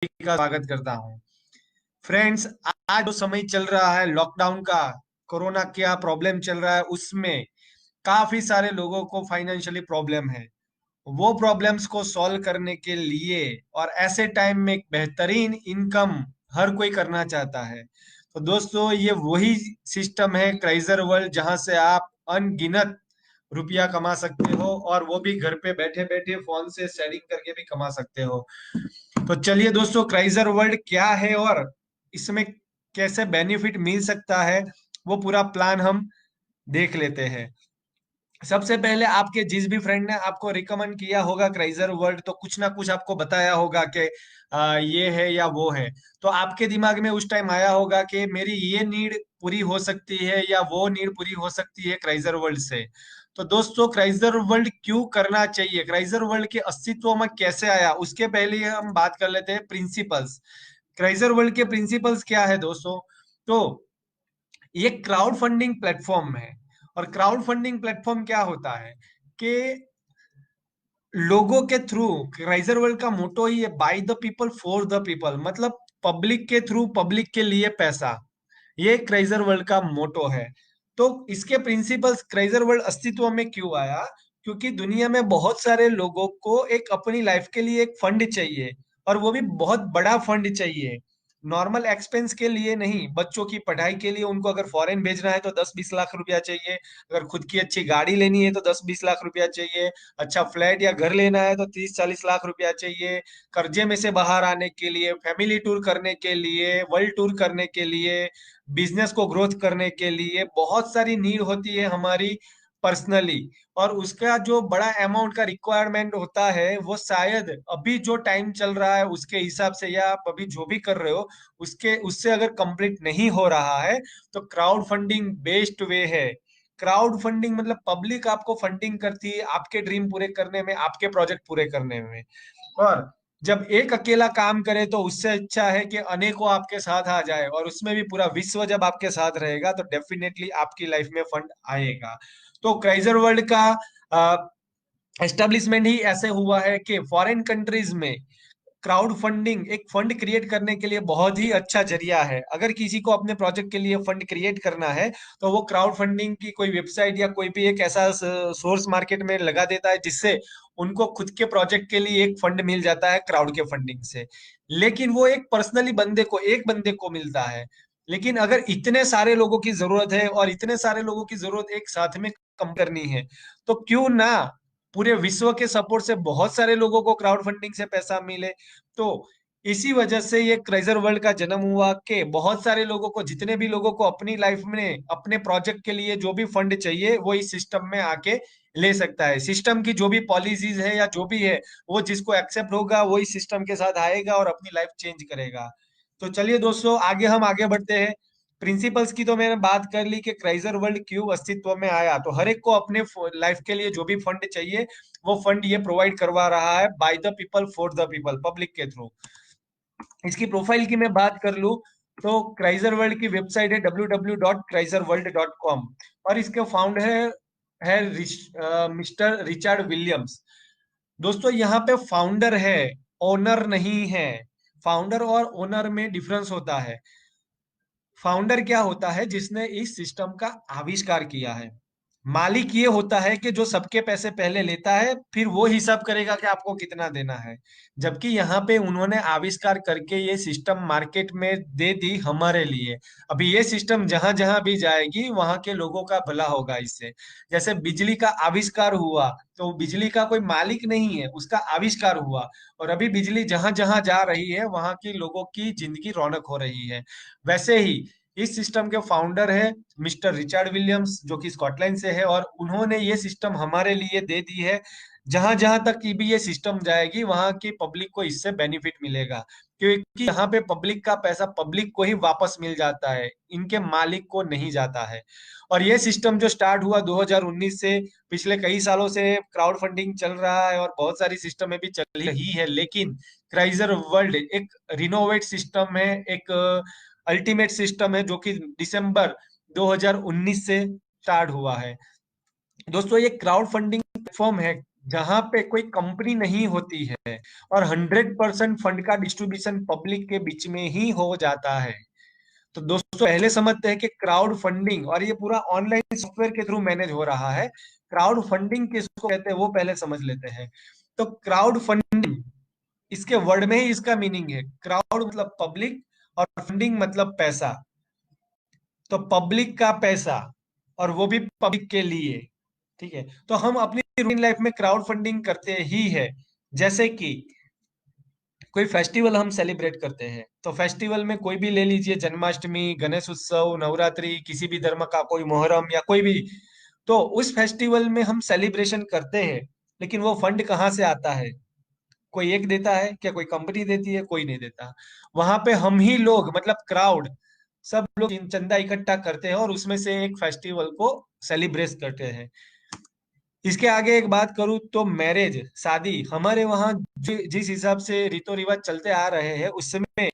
का स्वागत करता हूँ। फ्रेंड्स, आज जो समय चल रहा है लॉकडाउन का, कोरोना क्या प्रॉब्लम चल रहा है, उसमें काफी सारे लोगों को फाइनेंशियली प्रॉब्लम है। वो प्रॉब्लम्स को सॉल्व करने के लिए और ऐसे टाइम में एक बेहतरीन इनकम हर कोई करना चाहता है। तो दोस्तों, ये वही सिस्टम है क्राइजर वर्ल्ड, जहां से आप अनगिनत रुपया कमा सकते हो और वो भी घर पे बैठे बैठे फोन से सेटिंग करके भी कमा सकते हो। तो चलिए दोस्तों, क्राइजर वर्ल्ड क्या है और इसमें कैसे बेनिफिट मिल सकता है, वो पूरा प्लान हम देख लेते हैं। सबसे पहले आपके जिस भी फ्रेंड ने आपको रिकमेंड किया होगा क्राइजर वर्ल्ड, तो कुछ ना कुछ आपको बताया होगा कि ये है या वो है। तो आपके दिमाग में उस टाइम आया होगा कि मेरी ये नीड पूरी हो सकती है या वो नीड पूरी हो सकती है क्राइजर वर्ल्ड से। तो दोस्तों, क्राइजर वर्ल्ड क्यों करना चाहिए, क्राइजर वर्ल्ड के अस्तित्व में कैसे आया, उसके पहले हम बात कर लेते हैं प्रिंसिपल्स। क्राइजर वर्ल्ड के प्रिंसिपल्स क्या है दोस्तों? तो ये क्राउड फंडिंग प्लेटफॉर्म है। और क्राउड फंडिंग प्लेटफॉर्म क्या होता है कि लोगों के थ्रू, राइजर वर्ल्ड का मोटो ही है by the people for the people, मतलब पब्लिक के थ्रू पब्लिक के लिए पैसा। ये क्राइजर वर्ल्ड का मोटो है। तो इसके प्रिंसिपल्स, क्राइजर वर्ल्ड अस्तित्व में क्यों आया? क्योंकि दुनिया में बहुत सारे लोगों को एक अपनी लाइफ के लिए एक फंड चाहिए, और वो भी बहुत बड़ा फंड चाहिए। नॉर्मल एक्सपेंस के लिए नहीं, बच्चों की पढ़ाई के लिए उनको अगर फॉरेन भेजना है तो 10-20 लाख रुपया चाहिए। अगर खुद की अच्छी गाड़ी लेनी है तो 10-20 लाख रुपया चाहिए। अच्छा फ्लैट या घर लेना है तो 30-40 लाख रुपया चाहिए। कर्जे में से बाहर आने के लिए, फैमिली टूर करने के लिए, वर्ल्ड टूर करने के लिए, बिजनेस को ग्रोथ करने के लिए बहुत सारी नीड होती है हमारी पर्सनली। और उसका जो बड़ा अमाउंट का रिक्वायरमेंट होता है, वो शायद अभी जो टाइम चल रहा है उसके हिसाब से, या आप अभी जो भी कर रहे हो उसके उससे अगर कंप्लीट नहीं हो रहा है, तो क्राउड फंडिंग बेस्ट वे है। क्राउड फंडिंग मतलब पब्लिक आपको फंडिंग करती है आपके ड्रीम पूरे करने में, आपके प्रोजेक्ट पूरे करने में। और जब एक अकेला काम करे तो उससे अच्छा है कि अनेकों आपके साथ आ जाए, और उसमें भी पूरा विश्व जब आपके साथ रहेगा तो डेफिनेटली आपकी लाइफ में फंड आएगा। तो क्राइजर वर्ल्ड का एस्टेब्लिशमेंट ही ऐसे हुआ है कि फॉरेन कंट्रीज में क्राउड फंडिंग एक फंड क्रिएट करने के लिए बहुत ही अच्छा जरिया है। अगर किसी को अपने प्रोजेक्ट के लिए फंड क्रिएट करना है, तो वो क्राउड फंडिंग की कोई वेबसाइट या कोई भी एक ऐसा सोर्स मार्केट में लगा देता है, जिससे उनको खुद के प्रोजेक्ट के लिए एक फंड मिल जाता है क्राउड के फंडिंग से। लेकिन वो एक पर्सनली बंदे को, एक बंदे को मिलता है। लेकिन अगर इतने सारे लोगों की जरूरत है और इतने सारे लोगों की जरूरत एक साथ में कम करनी है, तो क्यों ना पूरे विश्व के सपोर्ट से बहुत सारे लोगों को क्राउड फंडिंग से पैसा मिले। तो इसी वजह से ये क्राइजर वर्ल्ड का जन्म हुआ कि बहुत सारे लोगों को, जितने भी लोगों को अपनी लाइफ में अपने प्रोजेक्ट के लिए जो भी फंड चाहिए, वो इस सिस्टम में आके ले सकता है। सिस्टम की जो भी पॉलिसीज है या जो भी है, वो जिसको एक्सेप्ट होगा वो इस सिस्टम के साथ आएगा और अपनी लाइफ चेंज करेगा। तो चलिए दोस्तों, हम आगे बढ़ते हैं। प्रिंसिपल्स की तो मैंने बात कर ली कि क्राइजर वर्ल्ड क्यों अस्तित्व में आया। तो हर एक को अपने लाइफ के लिए जो भी फंड चाहिए, वो फंड ये प्रोवाइड करवा रहा है by the people for the people, public के थ्रू। इसकी प्रोफाइल की मैं बात कर लूं, तो क्राइजर वर्ल्ड की वेबसाइट है www.chraiserworld.com। और इसके फाउंडर है मिस्टर रिचर्ड विलियम्स। दोस्तों, यहाँ पे फाउंडर है, ओनर नहीं है। फाउंडर और ओनर में डिफरेंस होता है। फाउंडर क्या होता है? जिसने इस सिस्टम का आविष्कार किया है। मालिक ये होता है कि जो सबके पैसे पहले लेता है, फिर वो हिसाब करेगा कि आपको कितना देना है। जबकि यहाँ पे उन्होंने आविष्कार करके ये सिस्टम मार्केट में दे दी हमारे लिए। अभी ये सिस्टम जहां जहां भी जाएगी, वहां के लोगों का भला होगा इससे। जैसे बिजली का आविष्कार हुआ, तो बिजली का कोई मालिक नहीं है, उसका आविष्कार हुआ। और अभी बिजली जहां जहां जा रही है, वहां की लोगों की जिंदगी रौनक हो रही है। वैसे ही इस सिस्टम के फाउंडर है मिस्टर रिचर्ड विलियम्स, जो कि स्कॉटलैंड से है, और उन्होंने ये सिस्टम हमारे लिए दे दी है। जहां जहां तक की भी ये सिस्टम जाएगी, वहां की पब्लिक को इससे बेनिफिट मिलेगा। क्योंकि यहाँ पे पब्लिक का पैसा पब्लिक को ही वापस मिल जाता है, इनके मालिक को नहीं जाता है। और ये सिस्टम जो स्टार्ट हुआ 2019 से, पिछले कई सालों से क्राउड फंडिंग चल रहा है और बहुत सारी सिस्टम में भी चल रही है। लेकिन क्राइजर वर्ल्ड एक रिनोवेट सिस्टम है, एक अल्टीमेट सिस्टम है, जो कि दिसंबर 2019 से स्टार्ट हुआ है। दोस्तों, ये क्राउड फंडिंग प्लेटफॉर्म है। जहां पे कोई कंपनी नहीं होती है और 100% फंड का डिस्ट्रीब्यूशन पब्लिक के बीच में ही हो जाता है। तो दोस्तों पहले समझते हैं कि क्राउड फंडिंग, और ये पूरा ऑनलाइन सॉफ्टवेयर के थ्रू मैनेज हो रहा है। क्राउड फंडिंग किसको कहते हैं वो पहले समझ लेते हैं। तो क्राउड फंडिंग, इसके वर्ड में ही इसका मीनिंग है। क्राउड मतलब पब्लिक और फंडिंग मतलब पैसा। तो पब्लिक का पैसा, और वो भी पब्लिक के लिए। ठीक है, तो हम अपनी रूटीन लाइफ में क्राउड फंडिंग करते ही है। जैसे कि कोई फेस्टिवल हम सेलिब्रेट करते हैं, तो फेस्टिवल में कोई भी ले लीजिए, जन्माष्टमी, गणेश उत्सव, नवरात्रि, किसी भी धर्म का कोई मोहर्रम या कोई भी। तो उस फेस्टिवल में हम सेलिब्रेशन करते हैं, लेकिन वो फंड कहाँ से आता है? कोई एक देता है क्या? कोई कंपनी देती है? कोई नहीं देता। वहां पे हम ही लोग, मतलब क्राउड, सब लोग चंदा इकट्ठा करते हैं और उसमें से एक फेस्टिवल को सेलिब्रेट करते हैं। इसके आगे एक बात करूं तो मैरिज, शादी, हमारे वहाँ जिस हिसाब से रीतो रिवाज चलते आ रहे हैं, उसमें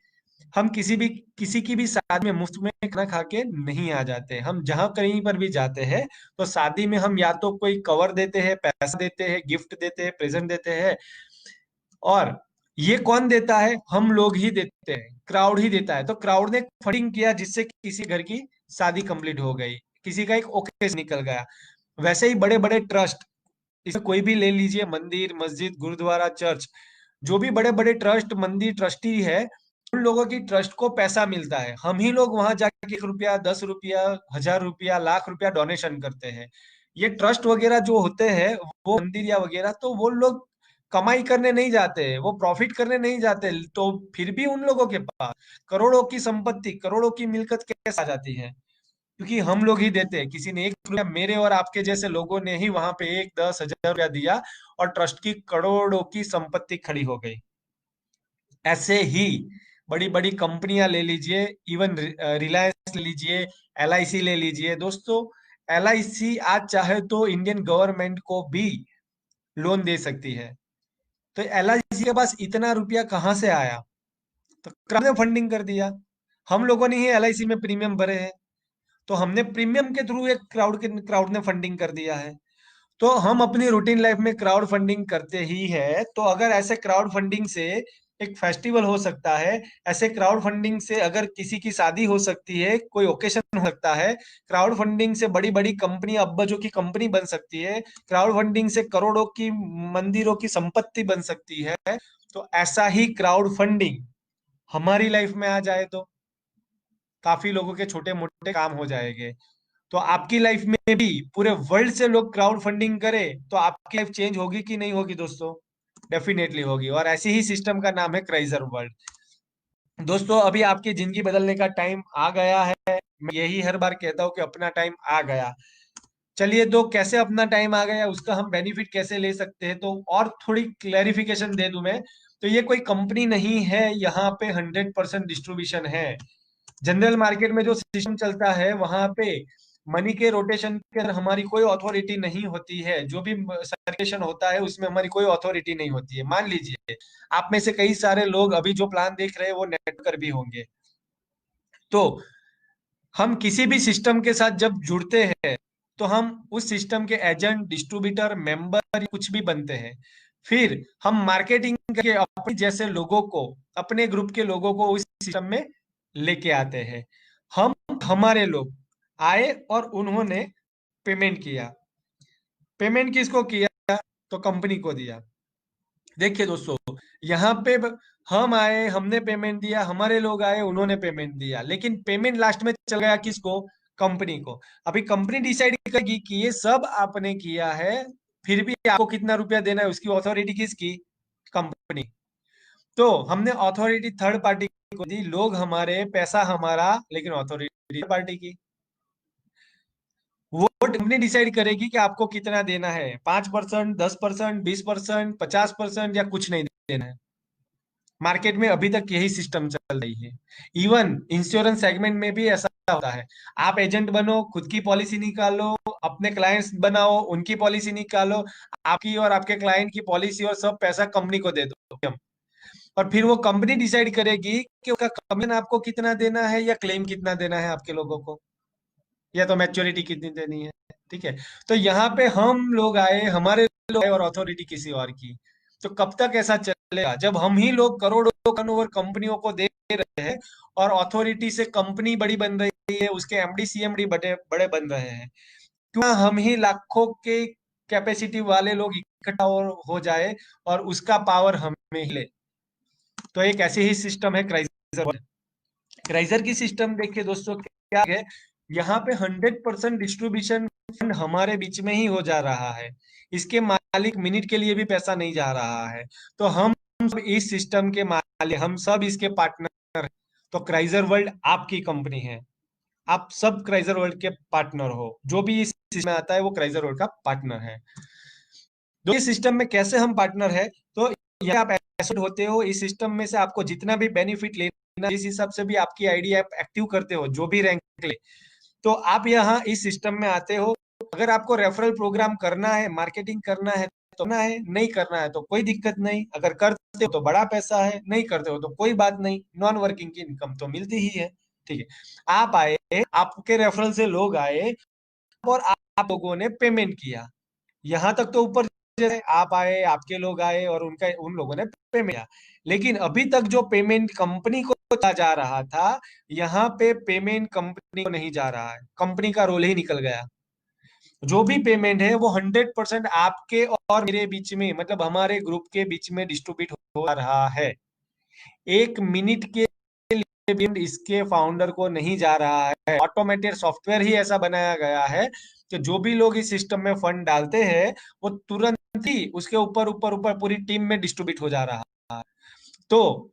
हम किसी की भी शादी में मुफ्त में खाना खा के नहीं आ जाते। हम जहां कहीं पर भी जाते हैं, तो शादी में हम या तो कोई कवर देते हैं, पैसा देते हैं, गिफ्ट देते हैं, प्रेजेंट देते हैं। और ये कौन देता है? हम लोग ही देते हैं, क्राउड ही देता है। तो क्राउड ने फंडिंग किया जिससे किसी घर की शादी कंप्लीट हो गई, किसी का एक ओकेजन निकल गया। वैसे ही बड़े बड़े ट्रस्ट, इसमें कोई भी ले लीजिए, मंदिर, मस्जिद, गुरुद्वारा, चर्च, जो भी बड़े बड़े ट्रस्ट, मंदिर, ट्रस्टी है, उन लोगों की ट्रस्ट को पैसा मिलता है। हम ही लोग वहां जाके 1 रुपया, 10 रुपया, 1000 रुपया, लाख रुपया डोनेशन करते हैं। ये ट्रस्ट वगैरह जो होते हैं, वो मंदिर या वगैरह, तो वो लोग कमाई करने नहीं जाते, वो प्रॉफिट करने नहीं जाते। तो फिर भी उन लोगों के पास करोड़ों की संपत्ति, करोड़ों की मिलकत कैसे आ जाती है? क्योंकि हम लोग ही देते हैं। किसी ने 1 रुपया, मेरे और आपके जैसे लोगों ने ही वहां पे 1, 10, 1000 रुपया दिया, और ट्रस्ट की करोड़ों की संपत्ति खड़ी हो गई। ऐसे ही बड़ी बड़ी कंपनियां ले लीजिए, इवन रिलायंस ले लीजिए, एलआईसी ले लीजिए। दोस्तों एलआईसी आज चाहे तो इंडियन गवर्नमेंट को भी लोन दे सकती है। तो एलआईसी के पास इतना रुपया कहाँ से आया? तो क्राउड ने फंडिंग कर दिया। हम लोगों ने ही एलआईसी में प्रीमियम भरे हैं, तो हमने प्रीमियम के थ्रू एक क्राउड ने फंडिंग कर दिया है। तो हम अपनी रूटीन लाइफ में क्राउड फंडिंग करते ही है। तो अगर ऐसे क्राउड फंडिंग से एक फेस्टिवल हो सकता है, ऐसे क्राउड फंडिंग से अगर किसी की शादी हो सकती है, कोई ओकेशन हो सकता है, क्राउड फंडिंग से बड़ी बड़ी कंपनी, अब्बजों की कंपनी बन सकती है, क्राउड फंडिंग से करोड़ों की, मंदिरों की संपत्ति बन सकती है। तो ऐसा ही क्राउड फंडिंग हमारी लाइफ में आ जाए तो काफी लोगों के छोटे मोटे काम हो जाएंगे। तो आपकी लाइफ में भी पूरे वर्ल्ड से लोग क्राउड फंडिंग करें तो आपकी लाइफ चेंज होगी कि नहीं होगी दोस्तों? डेफिनेटली होगी। और ऐसे ही सिस्टम का नाम है क्राइजर वर्ल्ड। दोस्तों अभी आपकी जिंदगी बदलने का टाइम आ गया है। मैं यही हर बार कहता हूँ कि अपना टाइम आ गया। चलिए, तो कैसे अपना टाइम आ गया, उसका हम बेनिफिट कैसे ले सकते हैं, तो और थोड़ी क्लैरिफिकेशन दे दूं मैं। तो ये कोई कंपनी नहीं है, यहाँ पे 100% डिस्ट्रीब्यूशन है। जनरल मार्केट में जो सिस्टम चलता है, वहां पे मनी के रोटेशन के अंदर हमारी कोई अथॉरिटी नहीं होती है। जो भी सर्कुलेशन होता है उसमें हमारी कोई अथॉरिटी नहीं होती है। मान लीजिए आप में से कई सारे लोग अभी जो प्लान देख रहे हैं वो नेटवर्कर भी होंगे। तो हम किसी भी सिस्टम के साथ जब जुड़ते हैं, तो हम उस सिस्टम के एजेंट, डिस्ट्रीब्यूटर, मेंबर, कुछ भी बनते हैं। फिर हम मार्केटिंग करके अपने जैसे लोगों को, अपने ग्रुप के लोगों को उस सिस्टम में लेके आते हैं। हम, हमारे लोग आए और उन्होंने पेमेंट किया। पेमेंट किसको किया? तो कंपनी को दिया। देखिए दोस्तों, यहाँ पे हम आए, हमने पेमेंट दिया, हमारे लोग आए, उन्होंने पेमेंट दिया, लेकिन पेमेंट लास्ट में चल गया किसको? कंपनी को। अभी कंपनी डिसाइड करेगी कि ये सब आपने किया है, फिर भी आपको कितना रुपया देना है, उसकी अथॉरिटी किसकी? कंपनी। तो हमने अथॉरिटी थर्ड पार्टी को दी, लोग हमारे, पैसा हमारा, लेकिन अथॉरिटी पार्टी की। वो कंपनी डिसाइड करेगी कि आपको कितना देना है, 5%, 10%, 20%, 50%, या कुछ नहीं देना है। मार्केट में अभी तक यही सिस्टम चल रही है। इवन इंश्योरेंस सेगमेंट में भी ऐसा होता है। आप एजेंट बनो, खुद की पॉलिसी निकालो, अपने क्लाइंट्स बनाओ, उनकी पॉलिसी निकालो, आपकी और आपके क्लाइंट की पॉलिसी, और सब पैसा कंपनी को दे दो। और फिर वो कंपनी डिसाइड करेगी कि उसका कमीशन आपको कितना देना है, या क्लेम कितना देना है आपके लोगों को, या तो मैच्योरिटी कितनी देनी है। ठीक है, तो यहाँ पे हम लोग आए, हमारे लोग और अथॉरिटी किसी और की। तो कब तक ऐसा चलेगा जब हम ही लोग करोड़ों टर्नओवर कंपनियों को दे रहे हैं और अथॉरिटी से कंपनी बड़ी बन रही है, उसके एमडी सीएमडी बड़े बड़े बन रहे हैं। क्यों हम ही लाखों के कैपेसिटी वाले लोग इकट्ठा हो जाए और उसका पावर हमें ही ले। तो एक ऐसे ही सिस्टम है क्राइजर। क्राइजर की सिस्टम देखिए दोस्तों क्या है, यहाँ पे 100% डिस्ट्रीब्यूशन फंड हमारे बीच में ही हो जा रहा है। इसके मालिक मिनट के लिए भी पैसा नहीं जा रहा है। तो हम सब इस सिस्टम के मालिक, हम सब इसके पार्टनर हैं। तो क्राइजर वर्ल्ड आपकी कंपनी है, आप सब क्राइजर वर्ल्ड के पार्टनर हो। जो भी इस सिस्टम में आता है वो क्राइजर वर्ल्ड का पार्टनर है। तो इस सिस्टम में कैसे हम पार्टनर है, तो यहाँ आप एसोसिएट होते हो। इस सिस्टम में से आपको जितना भी बेनिफिट लेना, जिस हिसाब से भी आपकी आईडी आप एक्टिव करते हो, जो भी रैंक ले, तो आप यहाँ इस सिस्टम में आते हो। अगर आपको रेफरल प्रोग्राम करना है, मार्केटिंग करना है तो करना है, नहीं करना है तो कोई दिक्कत नहीं। अगर करते हो तो बड़ा पैसा है, नहीं करते हो तो कोई बात नहीं, नॉन वर्किंग की इनकम तो मिलती ही है। ठीक है, आप आए, आपके रेफरल से लोग आए और आप लोगों ने पेमेंट किया। यहाँ तक तो ऊपर जैसे आप आए, आपके लोग आए और उनका उन लोगों ने पेमेंट किया। लेकिन अभी तक जो पेमेंट कंपनी को जा रहा था, यहाँ पे पेमेंट कंपनी को नहीं जा रहा है, कंपनी का रोल ही निकल गया। जो भी पेमेंट है वो 100% आपके और मेरे बीच में, मतलब हमारे ग्रुप के बीच में डिस्ट्रीब्यूट हो रहा है। 1 मिनट के लिए पेमेंट इसके फाउंडर को नहीं जा रहा है। ऑटोमेटेड सॉफ्टवेयर ही ऐसा बनाया गया है कि जो भी लोग इस सिस्टम में फंड डालते हैं वो तुरंत ही उसके ऊपर ऊपर ऊपर पूरी टीम में डिस्ट्रीब्यूट हो जा रहा है। तो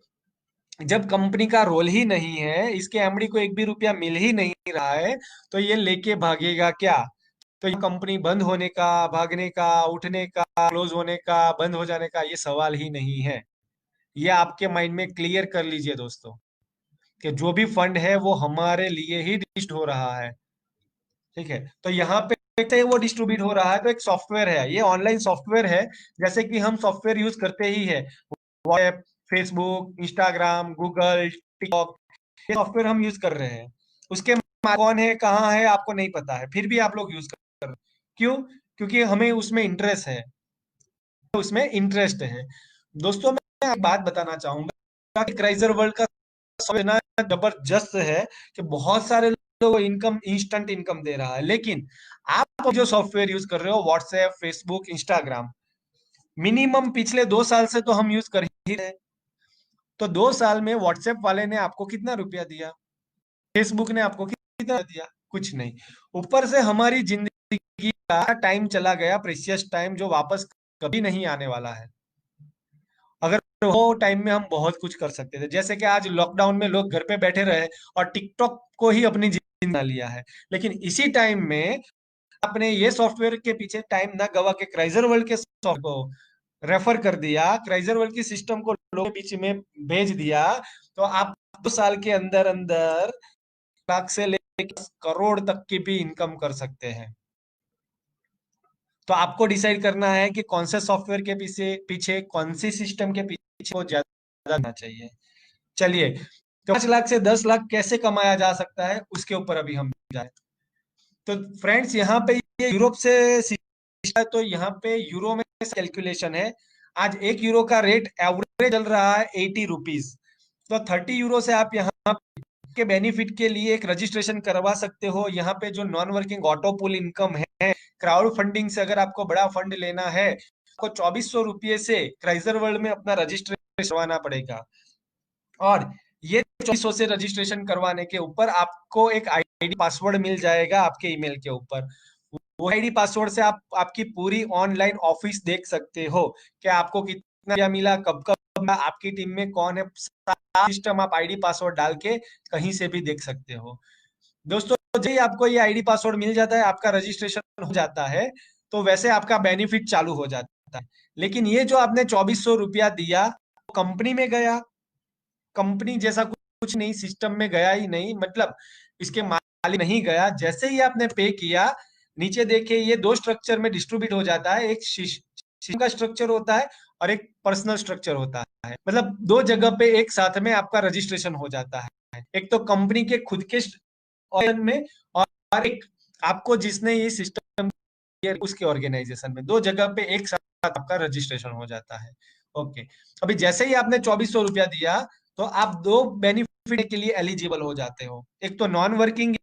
जब कंपनी का रोल ही नहीं है, इसके एमडी को एक भी रुपया मिल ही नहीं रहा है, तो ये लेके भागेगा क्या? तो ये कंपनी बंद होने का, भागने का, उठने का, क्लोज होने का, बंद हो जाने का ये सवाल ही नहीं है। ये आपके माइंड में क्लियर कर लीजिए दोस्तों, कि जो भी फंड है वो हमारे लिए ही डिस्ट्रीब्यूट हो रहा है। ठीक है, तो यहाँ पे देखते हैं वो डिस्ट्रीब्यूट हो रहा है। तो एक सॉफ्टवेयर है, ये ऑनलाइन सॉफ्टवेयर है, जैसे कि हम सॉफ्टवेयर यूज करते ही है, WhatsApp, Facebook, Instagram, Google, TikTok, ये सॉफ्टवेयर हम यूज कर रहे हैं। उसके कौन है, कहाँ है, आपको नहीं पता है, फिर भी आप लोग यूज कर रहे हैं। क्यों? क्योंकि हमें उसमें इंटरेस्ट है, उसमें इंटरेस्ट है। दोस्तों मैं एक बात बताना चाहूंगा कि क्राइजर वर्ल्ड का इतना जबरदस्त है कि बहुत सारे लोग इनकम, इंस्टेंट इनकम दे रहा है। लेकिन आप जो सॉफ्टवेयर यूज कर रहे हो, व्हाट्सएप, फेसबुक, इंस्टाग्राम, मिनिमम पिछले 2 साल से तो हम यूज कर ही रहे हैं। तो 2 साल में व्हाट्सएप वाले ने आपको कितना रुपया दिया, फेसबुक ने आपको कितना दिया? कुछ नहीं। ऊपर से हमारी जिंदगी का टाइम चला गया, प्रेशियस टाइम, जो वापस कभी नहीं आने वाला है। अगर वो टाइम में हम बहुत कुछ कर सकते थे, जैसे कि आज लॉकडाउन में लोग घर पे बैठे रहे और टिकटॉक को ही अपनी जिंदगी बना लिया है। लेकिन इसी टाइम में आपने ये सॉफ्टवेयर के पीछे टाइम ना गवा के क्राइजर वर्ल्ड के सॉफ्टवेयर को रेफर कर दिया, क्राइजर वर्ल्ड की सिस्टम को लोगों के बीच में भेज दिया, तो आप 2 साल के अंदर अंदर लाख से लेकर करोड़ तक की भी इनकम कर सकते हैं। तो आपको डिसाइड करना है कि कौन से सॉफ्टवेयर के पीछे पीछे कौन सी सिस्टम के पीछे को ज्यादा करना चाहिए। चलिए, तो 5 लाख से 10 लाख कैसे कमाया जा सकता है उसके ऊपर अभी हम जाए। तो फ्रेंड्स, यहाँ पे ये यूरोप से है, तो यहाँ पे यूरो में कैलकुलेशन है। आज 1 यूरो का रेट एवरेज चल रहा है 80 रुपीज। तो 30 यूरो से आप यहाँ के बेनिफिट के लिए एक रजिस्ट्रेशन करवा सकते हो। यहाँ पे जो नॉन वर्किंग ऑटो पुल इनकम है, क्राउड फंडिंग से अगर आपको बड़ा फंड लेना है, आपको 2400 रुपये से क्राइजर वर्ल्ड में अपना रजिस्ट्रेशन करवाना पड़ेगा। और ये 2400 से रजिस्ट्रेशन करवाने के ऊपर आपको एक आईडी पासवर्ड मिल जाएगा आपके ईमेल के ऊपर। वो आईडी पासवर्ड से आप आपकी पूरी ऑनलाइन ऑफिस देख सकते हो कि आपको कितना मिला, कब कब मिला, आपकी टीम में कौन है, सारा सिस्टम आप आईडी पासवर्ड डाल के कहीं से भी देख सकते हो। दोस्तों, जब ही आपको ये आईडी पासवर्ड मिल जाता है, आपका रजिस्ट्रेशन हो जाता है, तो वैसे आपका बेनिफिट चालू हो जाता है। लेकिन ये जो आपने 2400 रुपया दिया, कंपनी में गया, कंपनी जैसा कुछ नहीं, सिस्टम में गया ही नहीं, मतलब इसके मालिक नहीं गया। जैसे ही आपने पे किया, नीचे देखिए ये 2 स्ट्रक्चर में डिस्ट्रीब्यूट हो जाता है। एक सिस्टम का स्ट्रक्चर होता है और एक पर्सनल स्ट्रक्चर होता है। मतलब 2 जगह पे एक साथ में आपका रजिस्ट्रेशन हो जाता है, एक तो कंपनी के खुद के ऑप्शन में, और एक आपको जिसने ये सिस्टम उसके ऑर्गेनाइजेशन में 2 जगह पे एक साथ आपका रजिस्ट्रेशन हो जाता है। ओके, अभी जैसे ही आपने 2400 रुपया दिया तो आप 2 बेनिफिट के लिए एलिजिबल हो जाते हो। एक तो नॉन वर्किंग,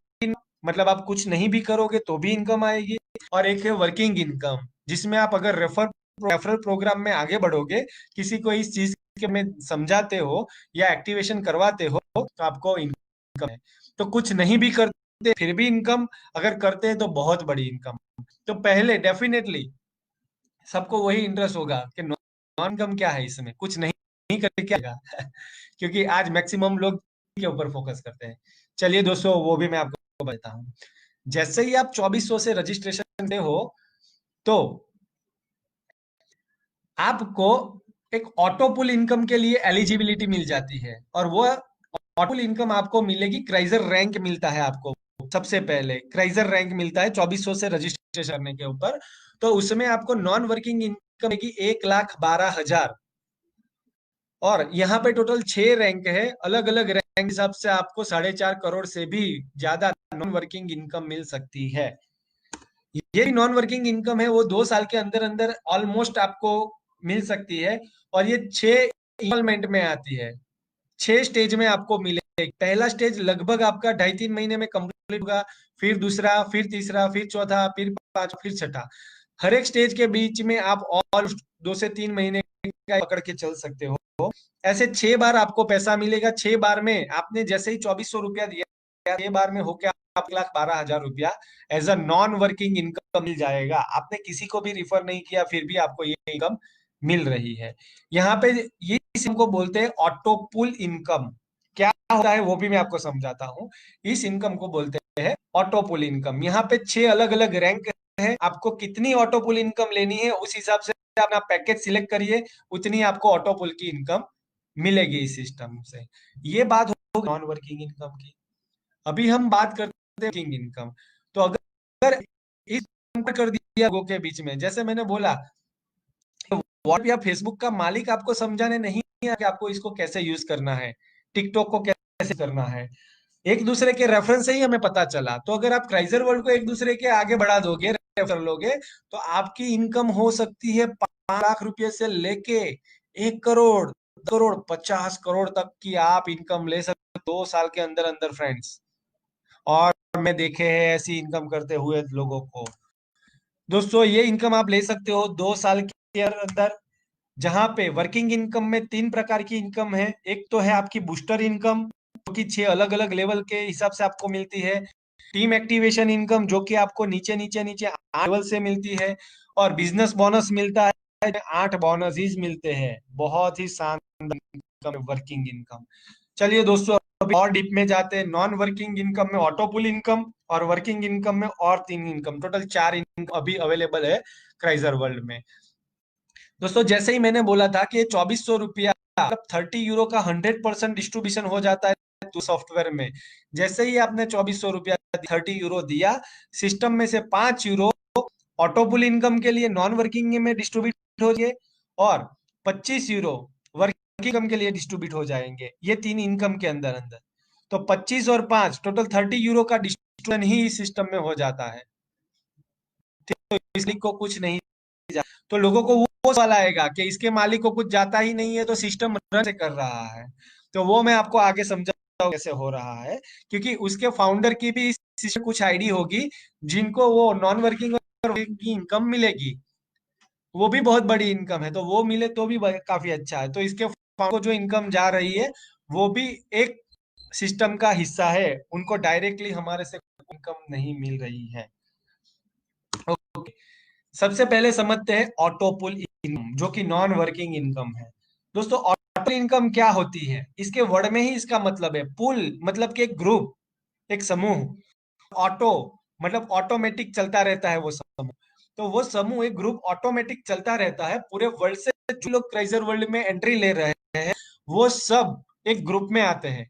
मतलब आप कुछ नहीं भी करोगे तो भी इनकम आएगी, और एक है वर्किंग इनकम, जिसमें आप अगर रेफरल प्रोग्राम में आगे बढ़ोगे, किसी को इस चीज के में समझाते हो या एक्टिवेशन करवाते हो तो आपको इनकम है। तो कुछ नहीं भी करते फिर भी इनकम, अगर करते हैं तो बहुत बड़ी इनकम। तो पहले डेफिनेटली सबको वही इंटरेस्ट होगा कि नॉन इनकम क्या है, इसमें कुछ नहीं करके क्या होगा क्योंकि आज मैक्सिमम लोग के ऊपर फोकस करते हैं। चलिए दोस्तों, वो भी मैं आपको बताता हूँ। जैसे ही आप 2400 से रजिस्ट्रेशन करते हो तो आपको एक ऑटो पुल इनकम के लिए एलिजिबिलिटी मिल जाती है, और वो ऑटो पुल इनकम आपको मिलेगी, क्राइजर रैंक मिलता है आपको। सबसे पहले क्राइजर रैंक मिलता है 2400 से रजिस्ट्रेशन करने के ऊपर। तो उसमें आपको नॉन वर्किंग इनकम मिलेगी 1,12,000, और यहाँ पे टोटल 6 रैंक है। अलग अलग रैंक हिसाब से आपको 4.5 करोड़ से भी ज्यादा नॉन वर्किंग इनकम मिल सकती है। ये नॉन वर्किंग इनकम है वो 2 साल के अंदर अंदर ऑलमोस्ट आपको मिल सकती है, और ये 6 इंस्टॉलमेंट में आती है। 6 स्टेज में आपको मिलेगी। पहला स्टेज लगभग आपका 2.5-3 महीने में कंप्लीट होगा, फिर दूसरा, फिर तीसरा, फिर चौथा, फिर पांचवा, फिर छठा। हर एक स्टेज के बीच में आप और 2 से 3 महीने का पकड़ के चल सकते हो। ऐसे 6 बार आपको पैसा मिलेगा। 6 बार में आपने जैसे ही 2400 रुपया दिया, 6 बार में होके आप 1,12,000 रुपया as a non working income मिल जाएगा। आपने किसी को भी रिफर नहीं किया फिर भी आपको ये इनकम मिल रही है। यहाँ पे ये इनको बोलते हैं ऑटो पुल इनकम। क्या होता है वो भी मैं आपको समझाता हूँ। इस इनकम को बोलते हैं ऑटो पुल इनकम। यहाँ पे 6 अलग अलग रैंक है। आपको कितनी ऑटो पुल इनकम लेनी है उस हिसाब से अपना पैकेज सिलेक्ट करिए, उतनी आपको ऑटो पुल की इनकम मिलेगी इस सिस्टम से। ये बात होगी नॉन वर्किंग इनकम की। अभी हम बात करते हैं वर्किंग इनकम। तो अगर इस कर दिया लोगों के बीच में, जैसे मैंने बोला, व्हाट्सएप या फेसबुक का मालिक आपको समझाने नहीं है कि आपको इसको कैसे यूज करना है, टिकटॉक को कैसे करना है। एक दूसरे के रेफरेंस से ही हमें पता चला। तो अगर आप क्राइजर वर्ल्ड को एक दूसरे के आगे बढ़ा दोगे, रेफर लोगे, तो आपकी इनकम हो सकती है 5 लाख रुपए से लेके 1 करोड़, 2 करोड़, 50 करोड़ तक की आप इनकम ले सकते हो 2 साल के अंदर अंदर फ्रेंड्स। और मैं देखे हैं ऐसी इनकम करते हुए लोगों को। दोस्तों, ये इनकम आप ले सकते हो 2 साल के अंदर, जहां पे वर्किंग इनकम में 3 प्रकार की इनकम है। एक तो है आपकी बूस्टर इनकम, जो कि 6 अलग अलग लेवल के हिसाब से आपको मिलती है। टीम एक्टिवेशन इनकम, जो कि आपको नीचे नीचे नीचे 8 लेवल से मिलती है। और बिजनेस बोनस मिलता है, 8 बोनस मिलते हैं। बहुत ही शानदार इनकम है वर्किंग इनकम। चलिए दोस्तों, अभी और डीप में जाते हैं। नॉन वर्किंग इनकम में ऑटो पुल इनकम, और वर्किंग इनकम में और 3 इनकम, टोटल 4 इनकम अभी अवेलेबल है क्राइजर वर्ल्ड में। दोस्तों, जैसे ही मैंने बोला था कि ये 2400 रुपया मतलब 30 यूरो का 100% डिस्ट्रीब्यूशन हो जाता है तो सॉफ्टवेयर में। जैसे ही आपने 2400 रुपया 30 यूरो दिया, सिस्टम में से 5 यूरो ऑटोपुल इनकम के लिए नॉन वर्किंग में डिस्ट्रीब्यूट हो जाएंगे, और 25 यूरो वर्किंग इनकम के लिए डिस्ट्रीब्यूट हो जाएंगे। ये 3 इनकम के अंदर अंदर। तो 25 और 5 टोटल 30 यूरो का डिस्ट्रीब्यूशन ही इस सिस्टम में हो जाता है। तो इसलिए को कुछ नहीं, तो लोगों को वो सवाल आएगा कि इसके मालिक को कुछ जाता ही नहीं है तो सिस्टम रन से कर रहा है। तो वो मैं आपको आगे समझाऊंगा कैसे हो रहा है, क्योंकि उसके फाउंडर की भी इस सिस्टम कुछ आईडी होगी, जिनको वो नॉन वर्किंग की इनकम मिलेगी। वो भी बहुत बड़ी इनकम है, तो वो मिले तो भी काफी अच्छा है। तो इसके फाउंडर को जो इनकम जा रही है वो भी एक सिस्टम का हिस्सा है, उनको डायरेक्टली हमारे से इनकम नहीं मिल रही है। ओके, सबसे पहले समझते हैं ऑटो पुल इनकम, जो कि नॉन वर्किंग इनकम है। दोस्तों, ऑटो इनकम क्या होती है, इसके वर्ड में ही इसका मतलब है। पुल मतलब कि एक ग्रुप, एक समूह। ऑटो मतलब ऑटोमेटिक चलता रहता है वो समूह। तो वो समूह, एक ग्रुप ऑटोमेटिक चलता रहता है पूरे वर्ल्ड से। जो लोग क्राइजर वर्ल्ड में एंट्री ले रहे हैं वो सब एक ग्रुप में आते हैं,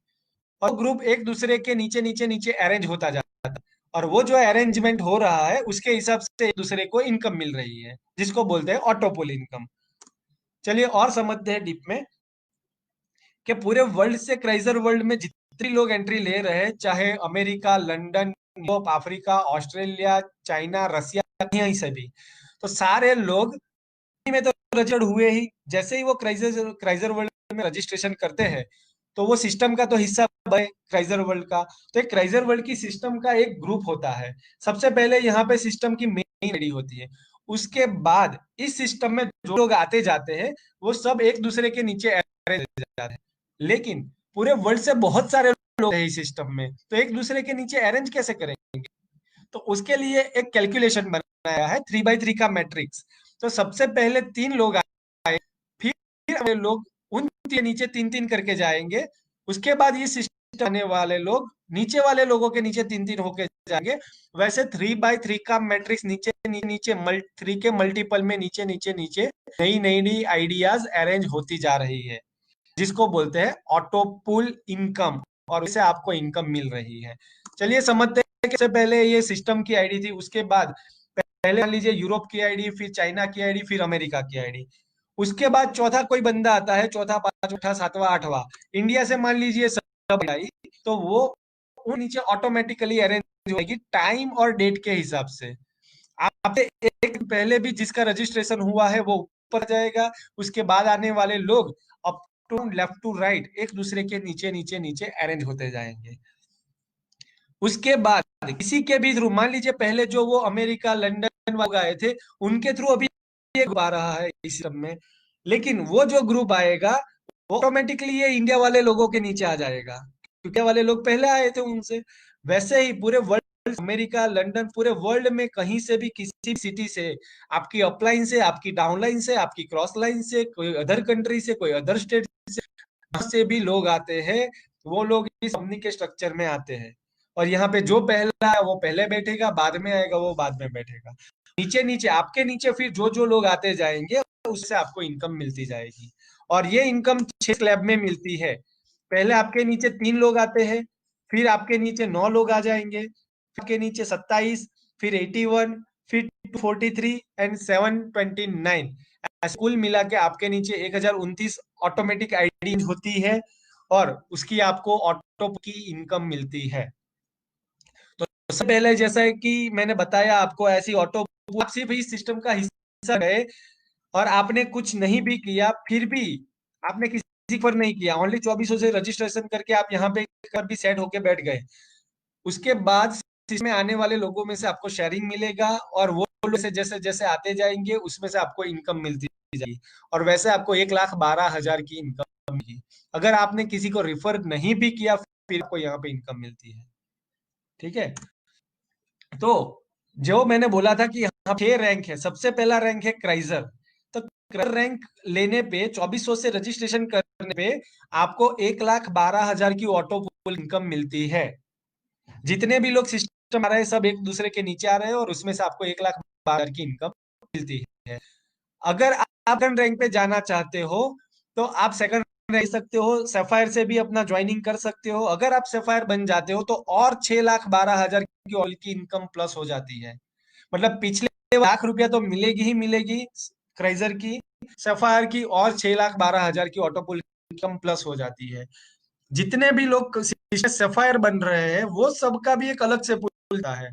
और ग्रुप एक दूसरे के नीचे नीचे नीचे अरेंज होता जाता है। और वो जो अरेंजमेंट हो रहा है उसके हिसाब से एक दूसरे को इनकम मिल रही है, जिसको बोलते हैं ऑटोपोल इनकम। चलिए और समझते हैं डीप में कि पूरे वर्ल्ड से क्राइजर वर्ल्ड में जितने लोग एंट्री ले रहे हैं, चाहे America, London, Europe, Africa, Australia, China, Russia, यहीं से भी। तो सारे लोग में तो रजिस्टर्ड हुए ही। जैसे ही वो क्राइजर क्राइजर वर्ल्ड में रजिस्ट्रेशन करते हैं तो वो सिस्टम का तो हिस्सा है क्राइजर वर्ल्ड का। तो एक क्राइजर वर्ल्ड की सिस्टम का एक ग्रुप होता है। सबसे पहले यहाँ पे सिस्टम की मेन आईडी होती है। उसके बाद इस सिस्टम में जो लोग आते जाते हैं वो सब एक दूसरे के नीचे अरेंज हो जाते हैं। लेकिन पूरे वर्ल्ड से बहुत सारे लोग हैं इस सिस्टम में, तो एक दूसरे के नीचे अरेंज कैसे करेंगे? तो उसके लिए एक कैलकुलेशन बनाया है 3x3 का मैट्रिक्स। तो सबसे पहले 3 लोग आए, फिर हमें लोग उन के नीचे 3-3 करके जाएंगे। उसके बाद ये सिस्टम आने वाले लोग नीचे वाले लोगों के नीचे 3-3 होके जाएंगे। वैसे 3x3 का मैट्रिक्स नीचे नीचे 3 के मल्टीपल में नीचे नीचे नीचे नई नई आइडियाज अरेंज होती जा रही है, जिसको बोलते हैं ऑटो पुल इनकम, और इससे आपको इनकम मिल रही है। चलिए समझते हैं कि सबसे पहले ये सिस्टम की आईडी थी, उसके बाद पहले मान लीजिए यूरोप की आईडी, फिर चाइना की आईडी, फिर अमेरिका की आईडी। उसके बाद चौथा कोई बंदा आता है, चौथा पांचवा सातवां आठवां, इंडिया से मान लीजिए सब आई, तो वो नीचे ऑटोमेटिकली अरेंज होगी टाइम और डेट के हिसाब से। आपसे एक पहले भी जिसका रजिस्ट्रेशन हुआ है वो ऊपर जाएगा, उसके बाद आने वाले लोग up to left to right एक दूसरे के नीचे नीचे नीचे अरेंज होते जाएंगे। उसके बाद किसी के भी थ्रू, मान लीजिए पहले जो वो अमेरिका लंदन वाले आए थे उनके थ्रू अभी ये ग्रुप आ रहा है इस सब में, लेकिन वो जो ग्रुप आएगा वो ऑटोमेटिकली ये इंडिया वाले लोगों के नीचे आ जाएगा, क्योंकि वाले लोग पहले आए थे उनसे। वैसे ही पूरे वर्ल्ड, अमेरिका लंदन पूरे वर्ल्ड में कहीं से भी किसी भी सिटी से, आपकी अपलाइन से, आपकी डाउनलाइन से, आपकी क्रॉस लाइन से, कोई अदर कंट्री से, कोई अदर स्टेट से भी लोग आते हैं। वो लोग इस कंपनी के स्ट्रक्चर में आते हैं, और यहाँ पे जो पहला है वो पहले बैठेगा, बाद में आएगा वो बाद में बैठेगा। नीचे नीचे आपके नीचे फिर जो जो लोग आते जाएंगे उससे आपको इनकम मिलती जाएगी। और ये इनकम 6 स्लैब में मिलती है। पहले आपके नीचे 3 लोग आते हैं, फिर आपके नीचे 9 लोग आ जाएंगे, फिर आपके नीचे 27, फिर 81, फिर 43 एंड 729। कुल मिला के आपके नीचे 1029 ऑटोमेटिक आईडी होती है, और उसकी आपको ऑटो की इनकम मिलती है। तो सबसे पहले जैसा है कि मैंने बताया आपको, ऐसी ऑटो आप सिर्फ इस सिस्टम का हिस्सा है और आपने कुछ नहीं भी किया, फिर भी आपने किसी पर नहीं किया, ओनली 2400 से रजिस्ट्रेशन करके आप यहाँ पे कर भी सेट होके बैठ गए। उसके बाद इसमें आने वाले लोगों में से आपको शेयरिंग मिलेगा, और वो लोग से जैसे जैसे आते जाएंगे उसमें से आपको इनकम मिलती जाएगी, और वैसे आपको 1,12,000 की इनकम मिलेगी। अगर आपने किसी को रिफर नहीं भी किया फिर आपको यहाँ पे इनकम मिलती है। ठीक है, तो जो मैंने बोला था कि यहाँ 6 रैंक है। सबसे पहला रैंक है क्राइजर। तो क्राइजर रैंक लेने पे 2400 से रजिस्ट्रेशन करने पे आपको 1,12,000 की ऑटो पुल इनकम मिलती है। जितने भी लोग सिस्टम आ रहे हैं सब एक दूसरे के नीचे आ रहे हैं, और उसमें से आपको 1,12,000 की इनकम मिलती है। अगर आप सेकंड रैंक पे जाना चाहते हो तो आप सेकंड रह सकते हो, सैफायर से भी अपना ज्वाइनिंग कर सकते हो। अगर आप सैफायर बन जाते हो तो और 6,12,000 की ऑल की इनकम प्लस हो जाती है। मतलब पिछले ₹1,00,000 तो मिलेगी ही मिलेगी क्राइजर की, सैफायर की और 6,12,000 की ऑटो पुल इनकम प्लस हो जाती है। जितने भी लोग सैफायर बन रहे हैं वो सबका भी एक अलग से पुल है।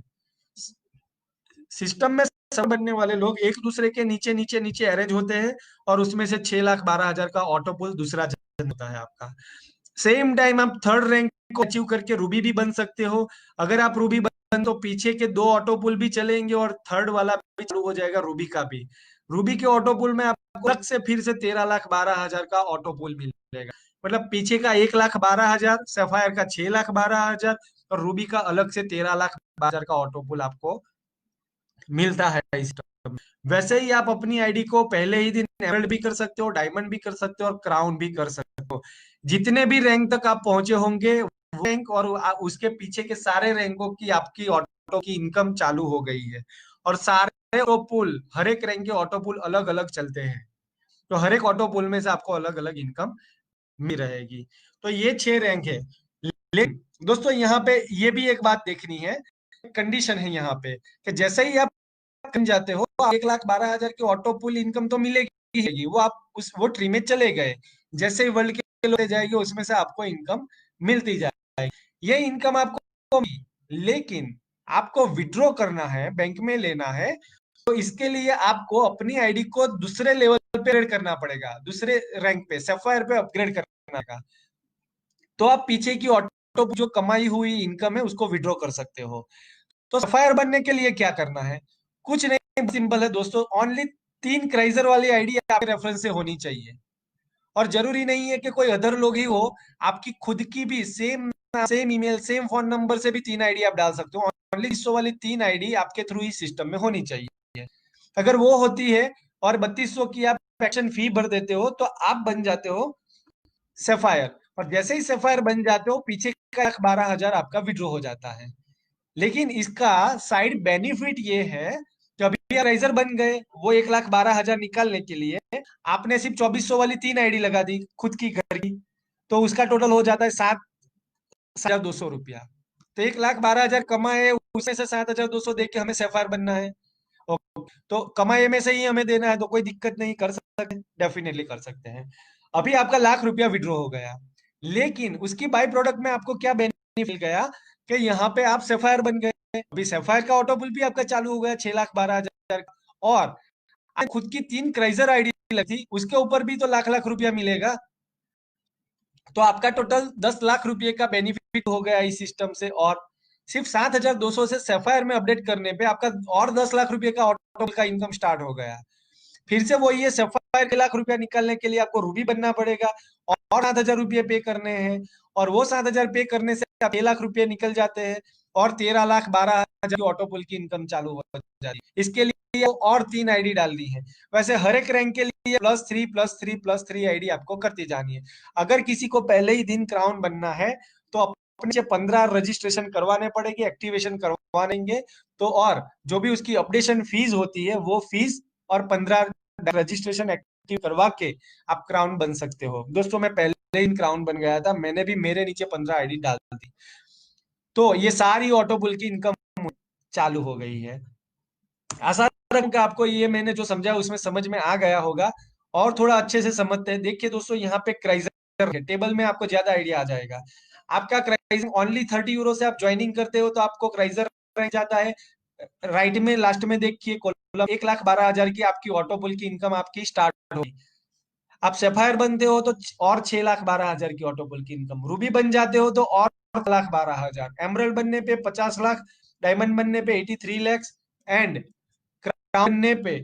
सिस्टम में सब बनने वाले लोग एक दूसरे के नीचे नीचे नीचे अरेंज होते हैं, और उसमें से 6,12,000 का ऑटो पुल दूसरा जनरेट होता है आपका। सेम टाइम आप थर्ड रैंक को अचीव करके रूबी भी बन सकते हो। अगर आप रूबी बन तो पीछे के 2 ऑटो पुल भी चलेंगे, और थर्ड वाला भी चालू हो जाएगा रूबी का भी। रूबी के ऑटो पुल में आपको अलग से फिर से 13,12,000 का ऑटो पुल मिलेगा। मतलब पीछे का 1,12,000, सैफायर का 6,12,000, और रूबी का अलग से 13,12,000 का ऑटो पुल आपको मिलता है इस टर्म में। वैसे ही आप अपनी आईडी को पहले ही दिन एमरल्ड भी कर सकते हो, डायमंड भी कर सकते हो, और क्राउन भी कर सकते हो। जितने भी रैंक तक आप पहुंचे होंगे वो रैंक और उसके पीछे के सारे रैंकों की आपकी ऑटो की इनकम चालू हो गई है। और सारे ऑटो पुल, हर एक रैंक के ऑटो पुल अलग अलग चलते हैं, तो हर एक ऑटो पुल में से आपको अलग अलग इनकम मिल रहेगी। तो ये 6 रैंक है। लेकिन दोस्तों यहाँ पे ये भी एक बात देखनी है, कंडीशन है यहाँ पे कि जैसे ही आप बन जाते हो 1,12,000 की ऑटो पुल इनकम तो मिलेगी ही, वो आप उस वो ट्री में चले गए, जैसे ही वर्ल्ड के लोग जाएंगे उसमें से आपको इनकम मिलती जाएगी। ये इनकम आपको मिली, लेकिन आपको विड्रॉ करना है, बैंक में लेना है, तो इसके लिए आपको अपनी आईडी को दूसरे लेवल पे अपग्रेड करना पड़ेगा, दूसरे रैंक पे सैफायर पे अपग्रेड करना पड़ेगा। तो आप पीछे की ऑटो जो कमाई हुई इनकम है उसको विड्रॉ कर सकते हो। तो सफायर बनने के लिए क्या करना है? कुछ नहीं, सिंपल है दोस्तों। ओनली 3 क्राइजर वाली आईडी आपके रेफरेंस से होनी चाहिए, और जरूरी नहीं है कि कोई अदर लोग ही हो, आपकी खुद की भी same same email same phone number से भी 3 आईडी आप डाल सकते हो। ओनली 3200 वाली 3 आईडी आपके थ्रू ही सिस्टम में होनी चाहिए। अगर वो होती है और 3200 की आप एक्शन फी भर देते हो तो आप बन जाते हो सेफायर। और जैसे ही सेफायर बन जाते हो, पीछे का 1,12,000 आपका विड्रॉ हो जाता है। लेकिन इसका साइड बेनिफिट ये है कि अभी राइजर बन गए, वो 1,12,000 निकालने के लिए आपने सिर्फ 2400 वाली 3 आईडी लगा दी खुद की घर की, तो उसका टोटल हो जाता है 7,200 रुपया। तो 1,12,000 कमाए, उसमें से 7,200 दे के हमें सैफायर बनना है। तो कमाए में से ही हमें देना है, तो कोई दिक्कत नहीं, कर सकते, डेफिनेटली कर सकते हैं। अभी आपका ₹1,00,000 विड्रॉ हो गया, लेकिन उसकी बाई प्रोडक्ट में आपको क्या बेनिफिट मिल गया कि यहाँ पे आप सैफायर बन गए। अभी सैफायर का ऑटो बिल भी आपका चालू हो गया 6,12,000 का। और खुद की 3 क्राइजर आईडी लगी, उसके ऊपर भी तो लाख लाख रुपया मिलेगा। तो आपका टोटल 10,00,000 रुपए का बेनिफिट हो गया इस सिस्टम से। और सिर्फ 7,200 से सैफायर में अपडेट करने पे आपका और 10,00,000 रुपए का ऑटो का इनकम स्टार्ट हो गया। फिर से वही है, सैफायर के ₹1,00,000 निकालने के लिए आपको रूबी बनना पड़ेगा और 7,000 रुपये पे करने हैं। और वो 7,000 पे करने से 6,00,000 रुपये निकल जाते हैं और 13,12,000 ऑटो पुल की इनकम चालू हो जाती है। इसके लिए और 3 आईडी डालनी है। वैसे हर एक रैंक के लिए +3 +3 +3 आईडी आपको करती जानी है। अगर किसी को पहले ही दिन क्राउन बनना है तो अपने से 15 रजिस्ट्रेशन करवाने पड़ेगी, एक्टिवेशन करवाएंगे तो। और जो भी उसकी अपडेशन फीस होती है वो फीस और 15 रजिस्ट्रेशन एक्टिव करवा के आप क्राउन बन सकते हो। दोस्तों मैं पहले ही क्राउन बन गया था, मैंने भी मेरे नीचे 15 आईडी डाल दी, तो ये सारी ऑटो पुल की इनकम चालू हो गई है। आशा रखूंगा आपको ये मैंने जो समझा उसमें समझ में आ गया होगा। और थोड़ा अच्छे से समझते हैं। देखिए दोस्तों, यहाँ पे क्राइजर है, टेबल में आपको ज्यादा आइडिया आ जाएगा। आपका क्राइजर ओनली 30 यूरो से आप ज्वाइनिंग करते हो तो आपको क्राइजर रह जाता है। राइट में लास्ट में देखिए कॉलम, 1,12,000 की आपकी ऑटो पुल की इनकम आपकी स्टार्ट होगी। आप सैफायर बनते हो तो और 6,12,000 की ऑटो पुल की इनकम, रूबी बन जाते हो तो और 1,12,000, एमरल्ड बनने पे 50 लाख, डायमंड बनने पे 83 लैक्स, एंड क्राउन बनने पे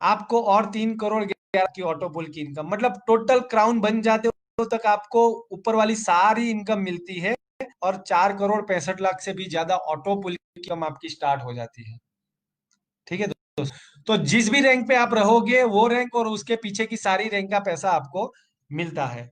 आपको और 3,11,00,000 की ऑटो पुल की इनकम। मतलब टोटल क्राउन बन जाते हो तक आपको ऊपर वाली सारी इनकम मिलती है और 4,65,00,000 से भी ज्यादा ऑटो पुल की इनकम आपकी स्टार्ट हो जाती है। ठीक है दोस्तों, तो जिस भी रैंक पे आप रहोगे वो रैंक और उसके पीछे की सारी रैंक का पैसा आपको मिलता है।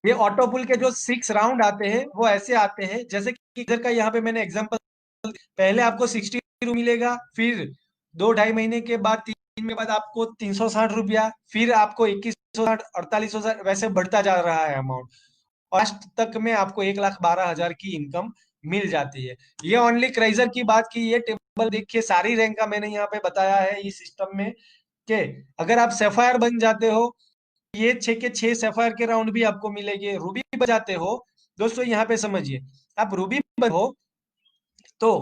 ये ऑटो पुल के जो 6 राउंड आते हैं वो ऐसे आते हैं, जैसे कि इधर का यहाँ पे मैंने एग्जांपल, पहले आपको 60 मिलेगा, फिर 2 ढाई महीने के बाद 3 में बाद आपको 360 रुपया, फिर आपको 2160, 48,000, वैसे बढ़ता जा रहा है अमाउंट। लास्ट तक में आपको 1,12,000 की इनकम मिल जाती है। ये ओनली क्राइजर की बात की, ये टेबल देखिए सारी रैंक का मैंने यहाँ पे बताया है इस सिस्टम में कि अगर आप सैफायर बन जाते हो, ये 6 के 6 सैफायर के राउंड भी आपको मिलेंगे। रूबी बजाते हो दोस्तों, यहाँ पे समझिए, आप रूबी हो तो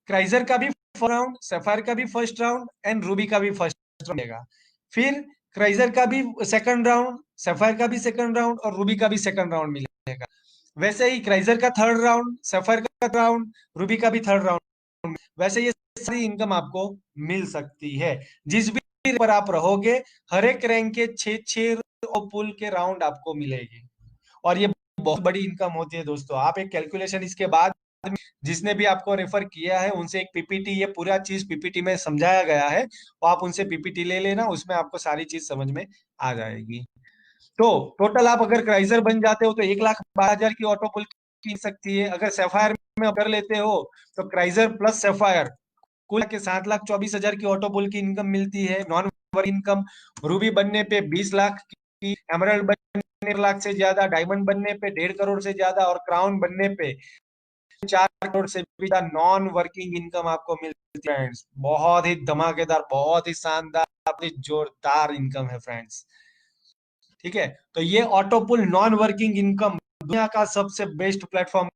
क्राइजर का भी फर्स्ट राउंड, सैफायर का भी फर्स्ट राउंड एंड रूबी का भी फर्स्ट राउंड मिलेगा। फिर क्राइजर का भी सेकंड राउंड, सैफायर का भी सेकंड राउंड और रूबी का भी सेकंड राउंड मिलेगा। वैसे ही क्राइजर का थर्ड राउंड, सैफायर का राउंड, रूबी का भी थर्ड राउंड। वैसे ये सारी इनकम आपको मिल सकती है जिस भी पर आप रहोगे। हर एक रैंक के 6-6 पुल के राउंड आपको मिलेगी और ये बहुत बड़ी इनकम होती है दोस्तों। आप एक कैलकुलेशन इसके बाद, जिसने भी आपको रेफर किया है उनसे एक पीपीटी, ये पूरा चीज पीपीटी में समझाया गया है, तो आप उनसे पीपीटी ले लेना, उसमें आपको सारी चीज समझ में आ जाएगी। तो टोटल आप अगर क्राइजर बन जाते हो तो 1,12,000 की ऑटो पुल की सकती है। अगर सैफायर में कर लेते हो तो क्राइजर प्लस सैफायर कुल के 7,24,000 की ऑटो पुल की इनकम मिलती है, नॉन वर्क इनकम। रूबी बनने पे 20 लाख की, एमरल्ड बनने 1 लाख से ज्यादा, डायमंड बनने पे 1.5 करोड़ से ज्यादा और क्राउन बनने पे 4 करोड़ से भी ज्यादा नॉन वर्किंग इनकम आपको मिलती है फ्रेंड्स। बहुत ही धमाकेदार, बहुत ही शानदार, बहुत ही जोरदार इनकम है फ्रेंड्स। ठीक है, तो ये ऑटो पुल नॉन वर्किंग इनकम दुनिया का सबसे बेस्ट प्लेटफॉर्म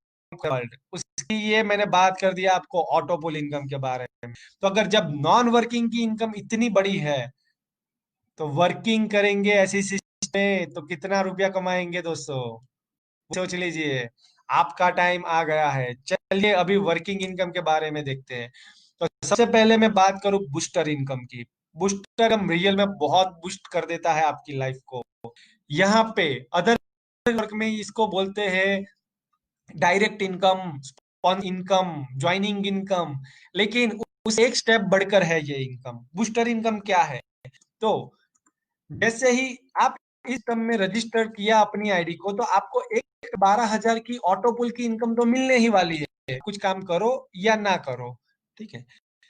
वर्ल्ड, उसकी ये मैंने बात कर दिया आपको ऑटो पुल इनकम के बारे में। तो अगर जब नॉन वर्किंग की इनकम इतनी बड़ी है, तो वर्किंग करेंगे ऐसी सिस्टम में तो कितना रुपया कमाएंगे दोस्तों, सोच लीजिए। आपका टाइम आ गया है। चलिए अभी वर्किंग इनकम के बारे में देखते हैं। तो सबसे पहले मैं बात करूं बूस्टर इनकम की। बूस्टर इनकम रियल में बहुत बूस्ट कर देता है आपकी लाइफ को। यहाँ पे अदर वर्क में इसको बोलते हैं direct income, spawn income, joining income. लेकिन उस एक स्टेप बढ़कर है ये इनकम। बूस्टर इनकम क्या है? तो जैसे ही आप इस टर्म में रजिस्टर किया अपनी आईडी को, तो आपको एक 12,000 की ऑटो पुल की इनकम तो मिलने ही वाली है, कुछ काम करो या ना करो। ठीक है।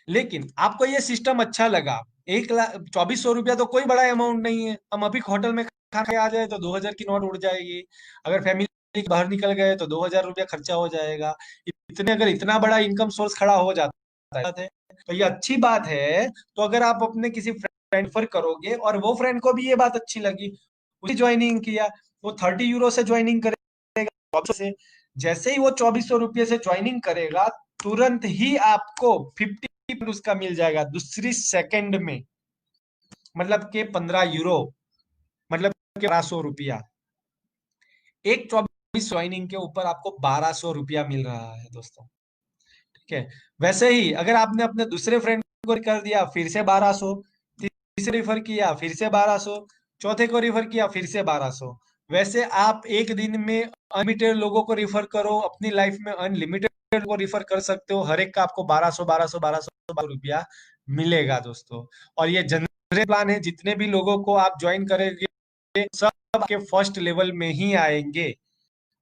लेकिन आपको ये सिस्टम अच्छा लगा। 1,24,000 रुपया तो कोई बड़ा अमाउंट नहीं है। हम अभी होटल में खाना खाए आ जाए तो 2,000 की नोट उड़ जाएगी। अगर फैमिली बाहर निकल गए तो 2,000 रुपया खर्चा हो जाएगा। इतने अगर इतना बड़ा इनकम सोर्स खड़ा हो जाता है तो ये अच्छी बात है। तो अगर आप अपने किसी फ्रेंड पर करोगे और वो फ्रेंड को भी ये बात अच्छी लगी, उसी ज्वाइनिंग किया, वो 30 यूरो से ज्वाइनिंग करेगा, 24 से। जैसे ही वो 2,400 रुपये से ज्वाइनिंग करेगा, तुरंत ही आपको 50 उसका मिल जाएगा दूसरी सेकंड में। मतलब के 15 यूरो, मतलब के 1,200 रुपया। एक 24 ज्वाइनिंग के ऊपर आपको 1,200 रुपया मिल रहा है दोस्तों। ठीक है। वैसे ही अगर आपने अपने दूसरे फ्रेंड को कर दिया, फिर से 1,200, तीसरे रिफर किया फिर से 1,200, चौथे को रिफर किया फिर से 1,200। वैसे आप एक दिन में अनलिमिटेड लोगों को रिफर करो, अपनी लाइफ में अनलिमिटेड को रिफर कर सकते हो। हर एक का आपको 1,200 1,200 1,200 रुपया मिलेगा दोस्तों। और ये जनरल प्लान है, जितने भी लोगों को आप ज्वाइन करेंगे सब आपके फर्स्ट लेवल में ही आएंगे।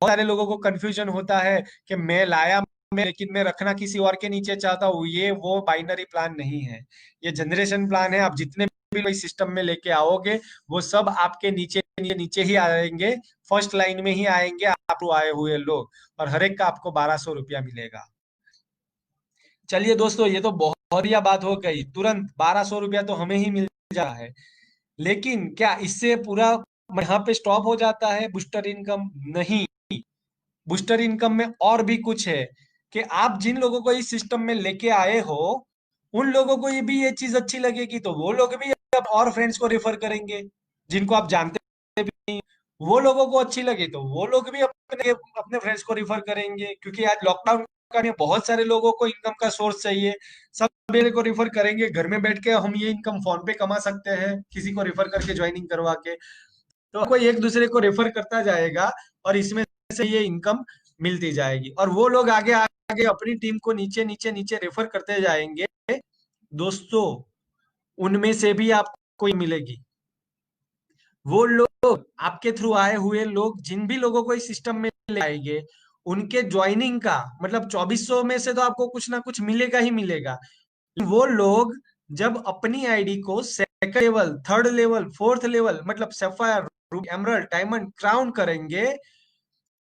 बहुत सारे लोगों को कंफ्यूजन होता है कि मैं लाया मैं, लेकिन मैं रखना किसी और के नीचे चाहता हूँ। ये वो बाइनरी प्लान नहीं है, ये जनरेशन प्लान है। आप जितने भी इस सिस्टम में लेके आओगे, वो सब आपके नीचे नीचे नीचे ही आएंगे, फर्स्ट लाइन में ही आएंगे आप आए हुए लोग। और हर एक का आपको 1,200 रुपया मिलेगा। चलिए दोस्तों, ये तो बहुत बढ़िया बात हो गई, तुरंत 1,200 रुपया तो हमें ही मिल जा रहा है। लेकिन क्या इससे पूरा यहाँ पे स्टॉप हो जाता है बूस्टर इनकम? नहीं। बूस्टर इनकम में और भी कुछ है कि आप जिन लोगों को इस सिस्टम में लेके आए हो, उन लोगों को ये भी ये चीज अच्छी लगेगी, तो वो लोग भी अब और फ्रेंड्स को रेफर करेंगे जिनको आप जानते भी नहीं। वो लोगों को अच्छी लगी तो वो लोग भी अपने अपने फ्रेंड्स को रिफर करेंगे, क्योंकि आज लॉकडाउन का में बहुत सारे लोगों को इनकम का सोर्स चाहिए। सब मेरे को रिफर करेंगे, घर में बैठ के हम ये इनकम फोन पे कमा सकते हैं किसी को रिफर करके, ज्वाइनिंग करवा के। तो कोई एक दूसरे को रेफर करता जाएगा और इसमें से ये इनकम मिलती जाएगी, और वो लोग आगे आगे अपनी टीम को नीचे नीचे नीचे रेफर करते जाएंगे दोस्तों। उनमें से भी आपको मिलेगी। वो लोग आपके थ्रू आए हुए लोग, जिन भी लोगों को इस सिस्टम में ले आएंगे, उनके ज्वाइनिंग का मतलब 2,400 में से तो आपको कुछ ना कुछ मिलेगा ही मिलेगा। वो लोग जब अपनी आईडी को second level, third level, fourth level, मतलब sapphire, ruby, emerald, diamond, crown करेंगे,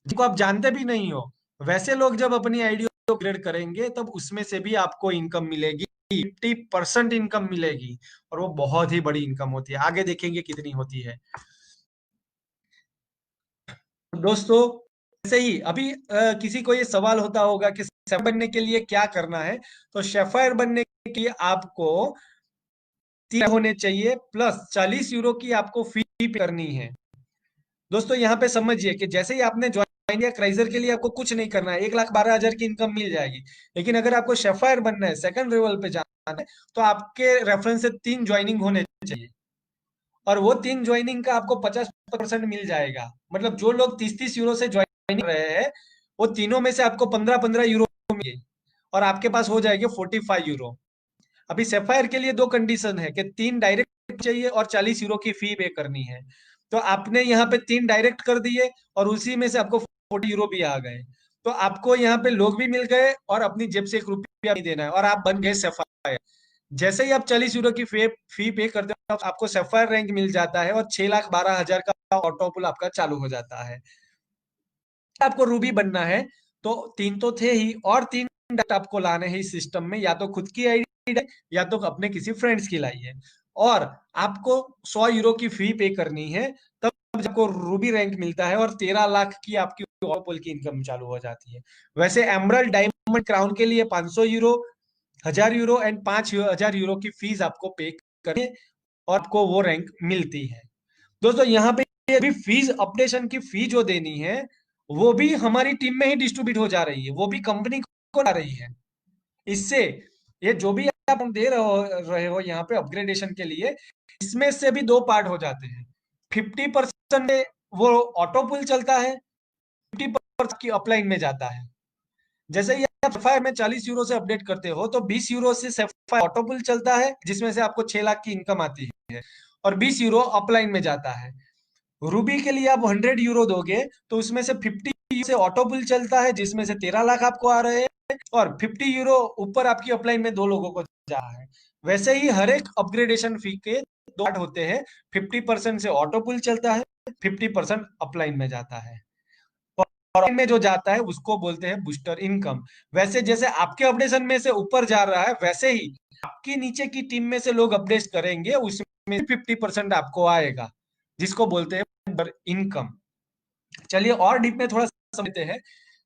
जिनको आप जानते भी नहीं हो, वैसे लोग जब अपनी आईडी को अपग्रेड करेंगे, तब उसमें से भी आपको इनकम मिलेगी। 50% इनकम मिलेगी। और वो बहुत ही बड़ी इनकम होती है, आगे देखेंगे कितनी होती है दोस्तों। ऐसे ही अभी किसी को ये सवाल होता होगा कि शेफ बनने के लिए क्या करना है। तो शेफायर बनने के लिए आपको 3 होने चाहिए, प्लस 40 यूरो की आपको फी पे करनी है। दोस्तों यहाँ पे समझिए कि जैसे ही आपने ज्वाइन किया, क्राइजर के लिए आपको कुछ नहीं करना है, 1,12,000 की इनकम मिल जाएगी। लेकिन अगर आपको शेफायर बनना है, सेकंड लेवल पे जाना है, तो आपके रेफरेंस से 3 ज्वाइनिंग होने चाहिए। और वो 3 ज्वाइनिंग का आपको 50% मिल जाएगा। मतलब जो लोग 30-30 यूरो से ज्वाइनिंग रहे हैं, वो तीनों में से आपको 15-15 यूरो मिले, और आपके पास हो जाएंगे 45 यूरो। अभी सेफायर के लिए 2 कंडीशन है कि 3 डायरेक्ट चाहिए और 40 यूरो की फी पे करनी है। तो आपने यहाँ पे 3 डायरेक्ट कर दिए, और उसी में से आपको 40 यूरो भी आ गए। तो आपको यहाँ पे लोग भी मिल गए, और अपनी जेब से 1 रुपया नहीं देना है, और आप बन गए सेफायर। जैसे ही आप 40 यूरो की फी पे करते हो, आपको सेफायर रैंक मिल जाता है, और 6,12,000 का ऑटो पुल आपका चालू हो जाता है। आपको रूबी बनना है, तो 3 तो थे ही, और 3 डायरेक्ट आपको लाने हैं इस सिस्टम में, या तो खुद की आईडी या तो अपने किसी फ्रेंड्स की लाइए। और आपको 100 यूरो की फी पे करनी है, तब आपको रूबी रैंक मिलता है और 13 लाख की आपकी ऑटोपोल की इनकम चालू हो जाती है। वैसे एमरल्ड, डायमंड, क्राउन के लिए 500 यूरो, 1000 यूरो एंड 5000 यूरो की फीस आपको पे करनी है और आपको वो रैंक मिलती है। दोस्तों यहाँ पे भी फीस, अपडेशन की फी जो देनी है वो भी हमारी टीम में ही डिस्ट्रीब्यूट हो जा रही है, वो भी कंपनी को आ रही है। इससे ये जो भी आप दे रहे हो यहाँ पे अपग्रेडेशन के लिए, इसमें से भी दो पार्ट हो जाते हैं। 50% में वो ऑटो पुल चलता है, 50% की अपलाइन में जाता है। जैसे ही आप सैफायर में 40 यूरो से अपडेट करते हो तो 20 यूरो से सैफायर ऑटो पुल चलता है, जिसमें से आपको 6 लाख की इनकम आती है, और 20 यूरो अपलाइन में जाता है। रूबी के लिए आप 100 यूरो दोगे तो उसमें से 50 से ऑटो पुल चलता है, जिसमें से 13 लाख आपको आ रहे हैं, और 50 यूरो ऊपर आपकी अपलाइन में 2 लोगों को जा रहा है। वैसे ही हर एक अपग्रेडेशन फी के दो पार्ट होते हैं। 50% से ऑटो पुल चलता है, 50% अपलाइन में जाता है, और में जो जाता है उसको बोलते हैं बूस्टर इनकम। वैसे जैसे आपके अपडेशन में से ऊपर जा रहा है, वैसे ही आपकी नीचे की टीम में से लोग अपडेट करेंगे, उसमें 50% आपको आएगा, जिसको बोलते हैं इनकम। चलिए और डीप में थोड़ा समझते हैं।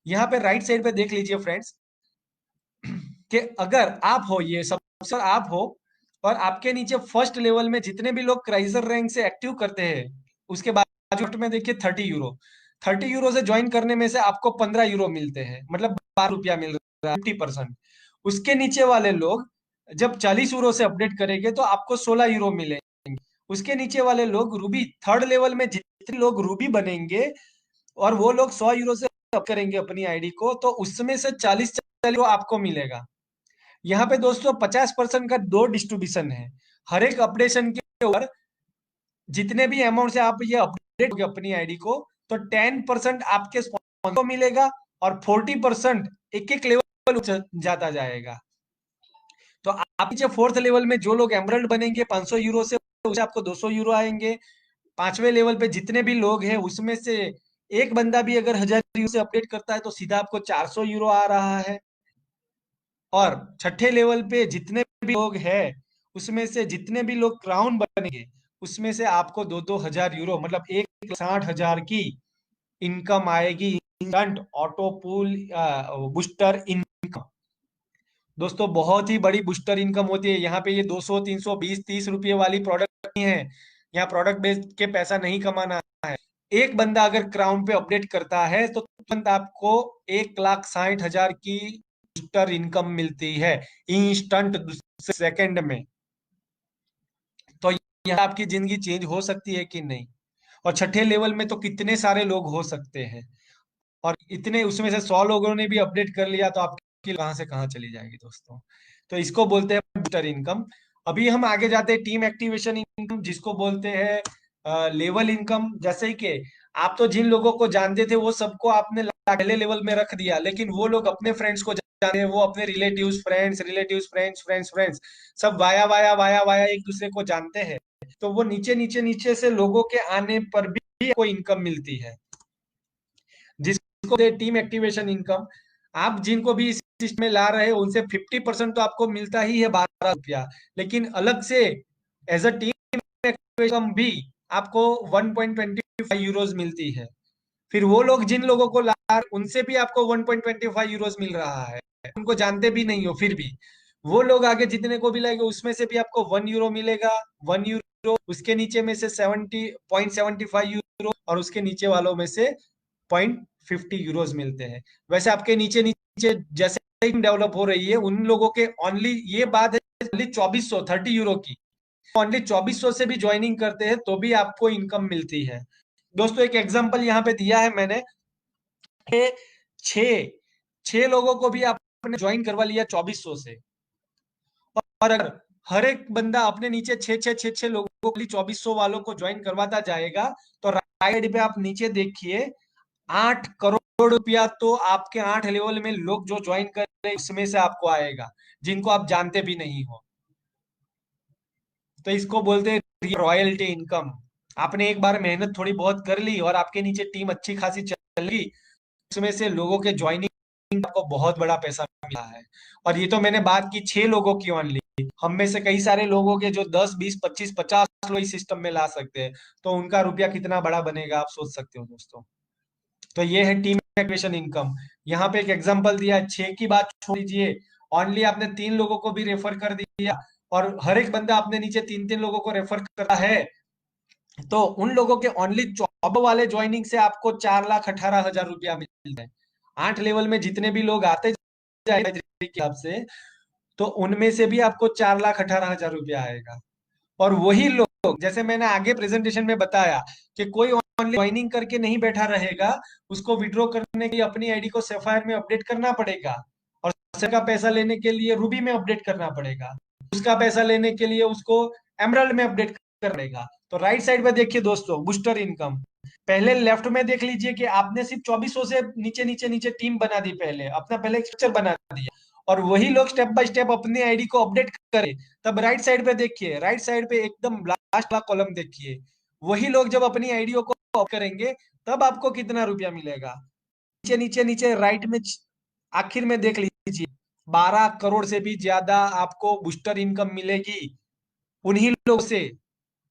यहाँ पे राइट साइड पे देख लीजिए फ्रेंड्स, कि अगर आप हो, ये सब अफसर आप हो, और आपके नीचे फर्स्ट लेवल में जितने भी लोग क्राइजर रैंक से एक्टिव करते हैं, उसके बाद में देखिए 30 यूरो, 30 यूरो से ज्वाइन करने में से आपको 15 यूरो मिलते हैं, मतलब 12 रुपया मिल रहा है, 50%। उसके नीचे वाले लोग जब 40 यूरो से अपडेट करेंगे तो आपको 16 यूरो मिलेंगे। उसके नीचे वाले लोग रूबी थर्ड लेवल में जितने लोग रूबी बनेंगे और वो लोग 100 यूरो से अप करेंगे अपनी आईडी को, तो उसमें से 40 यूरो आपको मिलेगा। यहाँ पे दोस्तों 50% का दो डिस्ट्रीब्यूशन है। हर एक अपडेशन के ऊपर जितने भी अमाउंट से आप ये अपडेट होगे अपनी आईडी को, तो 10% आपके स्पॉन्सर को मिलेगा और 40% एक एक लेवल जाता जाएगा। तो आप नीचे फोर्थ लेवल में जो लोग एमरल्ड बनेंगे 500 यूरो से, उसे आपको 200 यूरो आएंगे। पांचवें लेवल पे जितने भी लोग हैं उसमें से एक बंदा भी अगर 1000 यूरो से अपडेट करता है तो सीधा आपको 400 यूरो आ रहा है। और छठे लेवल पे जितने भी लोग हैं उसमें से जितने भी लोग क्राउन बनेंगे, उसमें से आपको 2-2 हजार यूरो, मतलब 1,60,000 की इनकम आएगी, instant auto pool booster income. दोस्तों बहुत ही बड़ी बूस्टर इनकम होती है। यहाँ पे ये 200, 300, 20, 30 रुपये वाली प्रोडक्ट नहीं है। यहाँ प्रोडक्ट बेच के पैसा नहीं कमाना है। एक बंदा अगर क्राउन पे अपडेट करता है तो तुरंत आपको 1,60,000 की बूस्टर इनकम मिलती है, इंस्टेंट सेकंड में। तो यहाँ आपकी जिंदगी चेंज हो सकती है कि नहीं। और छठे लेवल में तो कितने सारे लोग हो सकते हैं, और इतने उसमें से 100 लोगों ने भी अपडेट कर लिया तो आपकी कहां से कहां चली जाएगी दोस्तों। तो इसको बोलते हैं बूस्टर इनकम। अभी हम आगे जाते हैं टीम एक्टिवेशन इनकम, जिसको बोलते हैं लेवल इनकम। जैसे कि आप तो जिन लोगों को जानते थे वो सबको आपने पहले लेवल में रख दिया, लेकिन वो लोग अपने फ्रेंड्स को जानते हैं, वो अपने relatives, friends, relatives, friends, friends, friends, सब वाया वाया वाया वाया एक दूसरे को जानते हैं। तो वो नीचे नीचे नीचे से लोगों के आने पर भी कोई इनकम मिलती है, जिसको टीम एक्टिवेशन इनकम। आप जिनको भी इस सिस्टम में ला रहे हो उनसे 50% तो आपको मिलता ही है, 12 रुपया, लेकिन अलग से एज अ टीम एक्टिवेशन भी आपको 1.25 यूरोज मिलती है। फिर वो लोग जिन लोगों को ला उनसे भी आपको 1.25 यूरोज मिल रहा है, उनको जानते भी नहीं हो, फिर भी वो लोग आगे जितने को भी लाएंगे उसमें से भी आपको 1 यूरो मिलेगा। 1 यूरो, उसके नीचे में से 70.75 यूरो, और उसके नीचे वालों में से 0.50 यूरोज मिलते हैं। वैसे आपके नीचे नीचे जैसे टीम डेवलप हो रही है उन लोगों के ओनली ये बात है, ओनली 2400, 30 यूरो की, ओनली 2400 से भी ज्वाइनिंग करते हैं तो भी आपको इनकम मिलती है। दोस्तों एक एग्जांपल यहाँ पे दिया है मैंने, छह छह लोगों को भी आपने ज्वाइन करवा लिया 2400 से, और अगर हर एक बंदा अपने नीचे छह छह छह छह लोगों को 2400 वालों को ज्वाइन करवाता जाएगा, तो राइट पे आप नीचे देखिए 8 करोड़ रुपया तो आपके 8 लेवल में लोग जो ज्वाइन कर रहे हैं उसमें से आपको आएगा, जिनको आप जानते भी नहीं हो। तो इसको बोलते हैं रॉयल्टी इनकम। आपने एक बार मेहनत थोड़ी बहुत कर ली और आपके नीचे टीम अच्छी खासी चली, उसमें से लोगों के ज्वाइनिंग आपको बहुत बड़ा पैसा मिला है। और ये तो मैंने बात की 6 लोगों की ओनली, हम में से कई सारे लोग हो गए जो 10, 20, 25, 50 लोग इस सिस्टम में ला सकते हैं, तो उनका रुपया कितना बड़ा बनेगा आप सोच सकते हो दोस्तों। तो ये है टीम एक्टिवेशन इनकम। यहाँ पे एक एग्जांपल दिया है, 6 की बात छोड़ दीजिए, ओनली आपने 3 लोगों को भी रेफर कर दिया और हर एक बंदा अपने नीचे 3 3 लोगों को रेफर करता है, तो उन लोगों के ओनली 14 वाले ज्वाइनिंग से आपको 4,18,000 रुपया मिलता है। 8 लेवल में जितने भी लोग आते जाए के हिसाब से, तो उनमें से भी आपको 4,18,000 रुपया आएगा। और वही लोग, जैसे मैंने आगे प्रेजेंटेशन में बताया, कि कोई ओनली ज्वाइनिंग करके नहीं बैठा रहेगा, उसको विड्रॉ करने के लिए अपनी आईडी को सेफायर में अपडेट करना पड़ेगा, और का पैसा लेने के लिए रूबी में अपडेट करना पड़ेगा, उसका पैसा लेने के लिए उसको एमरल्ड में अपडेट करना पड़ेगा। तो राइट साइड पे देखिए दोस्तों, बूस्टर इनकम। पहले लेफ्ट में देख लीजिए कि आपने सिर्फ 2400 से नीचे नीचे नीचे टीम बना दी, पहले अपना पहले स्ट्रक्चर बना दिया, और वही लोग स्टेप बाय स्टेप अपनी आईडी को अपडेट करें। तब राइट साइड पे देखिए, राइट साइड पे एकदम लास्ट वाला कॉलम देखिए, वही लोग जब अपनी आईडियो को ऑफ करेंगे, तब आपको कितना रुपया मिलेगा। नीचे नीचे नीचे राइट में आखिर में देख लीजिए, 12 करोड़ से भी ज्यादा आपको बूस्टर इनकम मिलेगी उन्हीं लोग से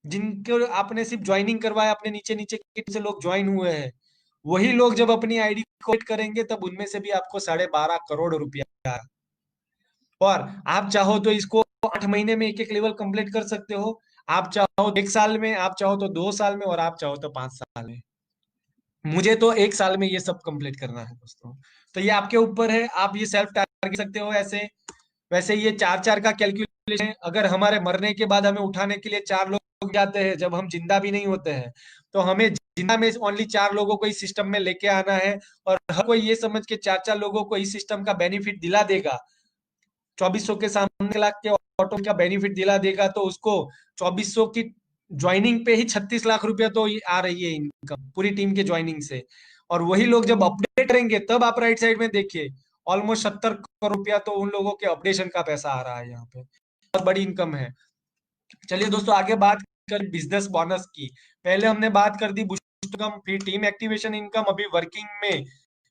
जिनको आपने सिर्फ ज्वाइनिंग करवाया, अपने नीचे नीचे से लोग ज्वाइन हुए हैं। वही लोग जब अपनी आईडी को एड करेंगे, तब उनमें से भी आपको 12.5 करोड़ रुपया। और आप चाहो तो इसको 8 महीने में एक एक लेवल कंप्लीट कर सकते हो, आप चाहो 1 साल में, आप चाहो तो 2 साल में, और आप चाहो तो 5 साल में। मुझे तो 1 साल में ये सब कंप्लीट करना है दोस्तों। तो ये आपके ऊपर है, आप ये सेल्फ टारगेट सकते हो ऐसे। वैसे ये 4 4 का कैलकुलेशन, अगर हमारे मरने के बाद हमें उठाने के लिए 4 लोग जाते हैं, जब हम जिंदा भी नहीं होते हैं, तो हमें जिंदा में ओनली 4 लोगों को इस सिस्टम में लेके आना है, और हर कोई ये समझ के 4 4 लोगों को इस सिस्टम का बेनिफिट दिला देगा। 2400 के सामने 1 लाख के ऑटो का बेनिफिट दिला देगा, तो उसको 2400 की ज्वाइनिंग पे ही 36 लाख रुपया तो आ रही है इनकम पूरी टीम के ज्वाइनिंग से। और वही लोग जब अपडेट करेंगे, तब आप राइट साइड में देखिए, ऑलमोस्ट 70 करोड़ रुपया तो उन लोगों के अपडेशन का पैसा आ रहा है यहाँ पे। बहुत बड़ी इनकम है। चलिए दोस्तों, आगे बात कर बिजनेस बोनस की। पहले हमने बात कर दी बूस्ट इनकम, फिर टीम एक्टिवेशन इनकम, अभी वर्किंग में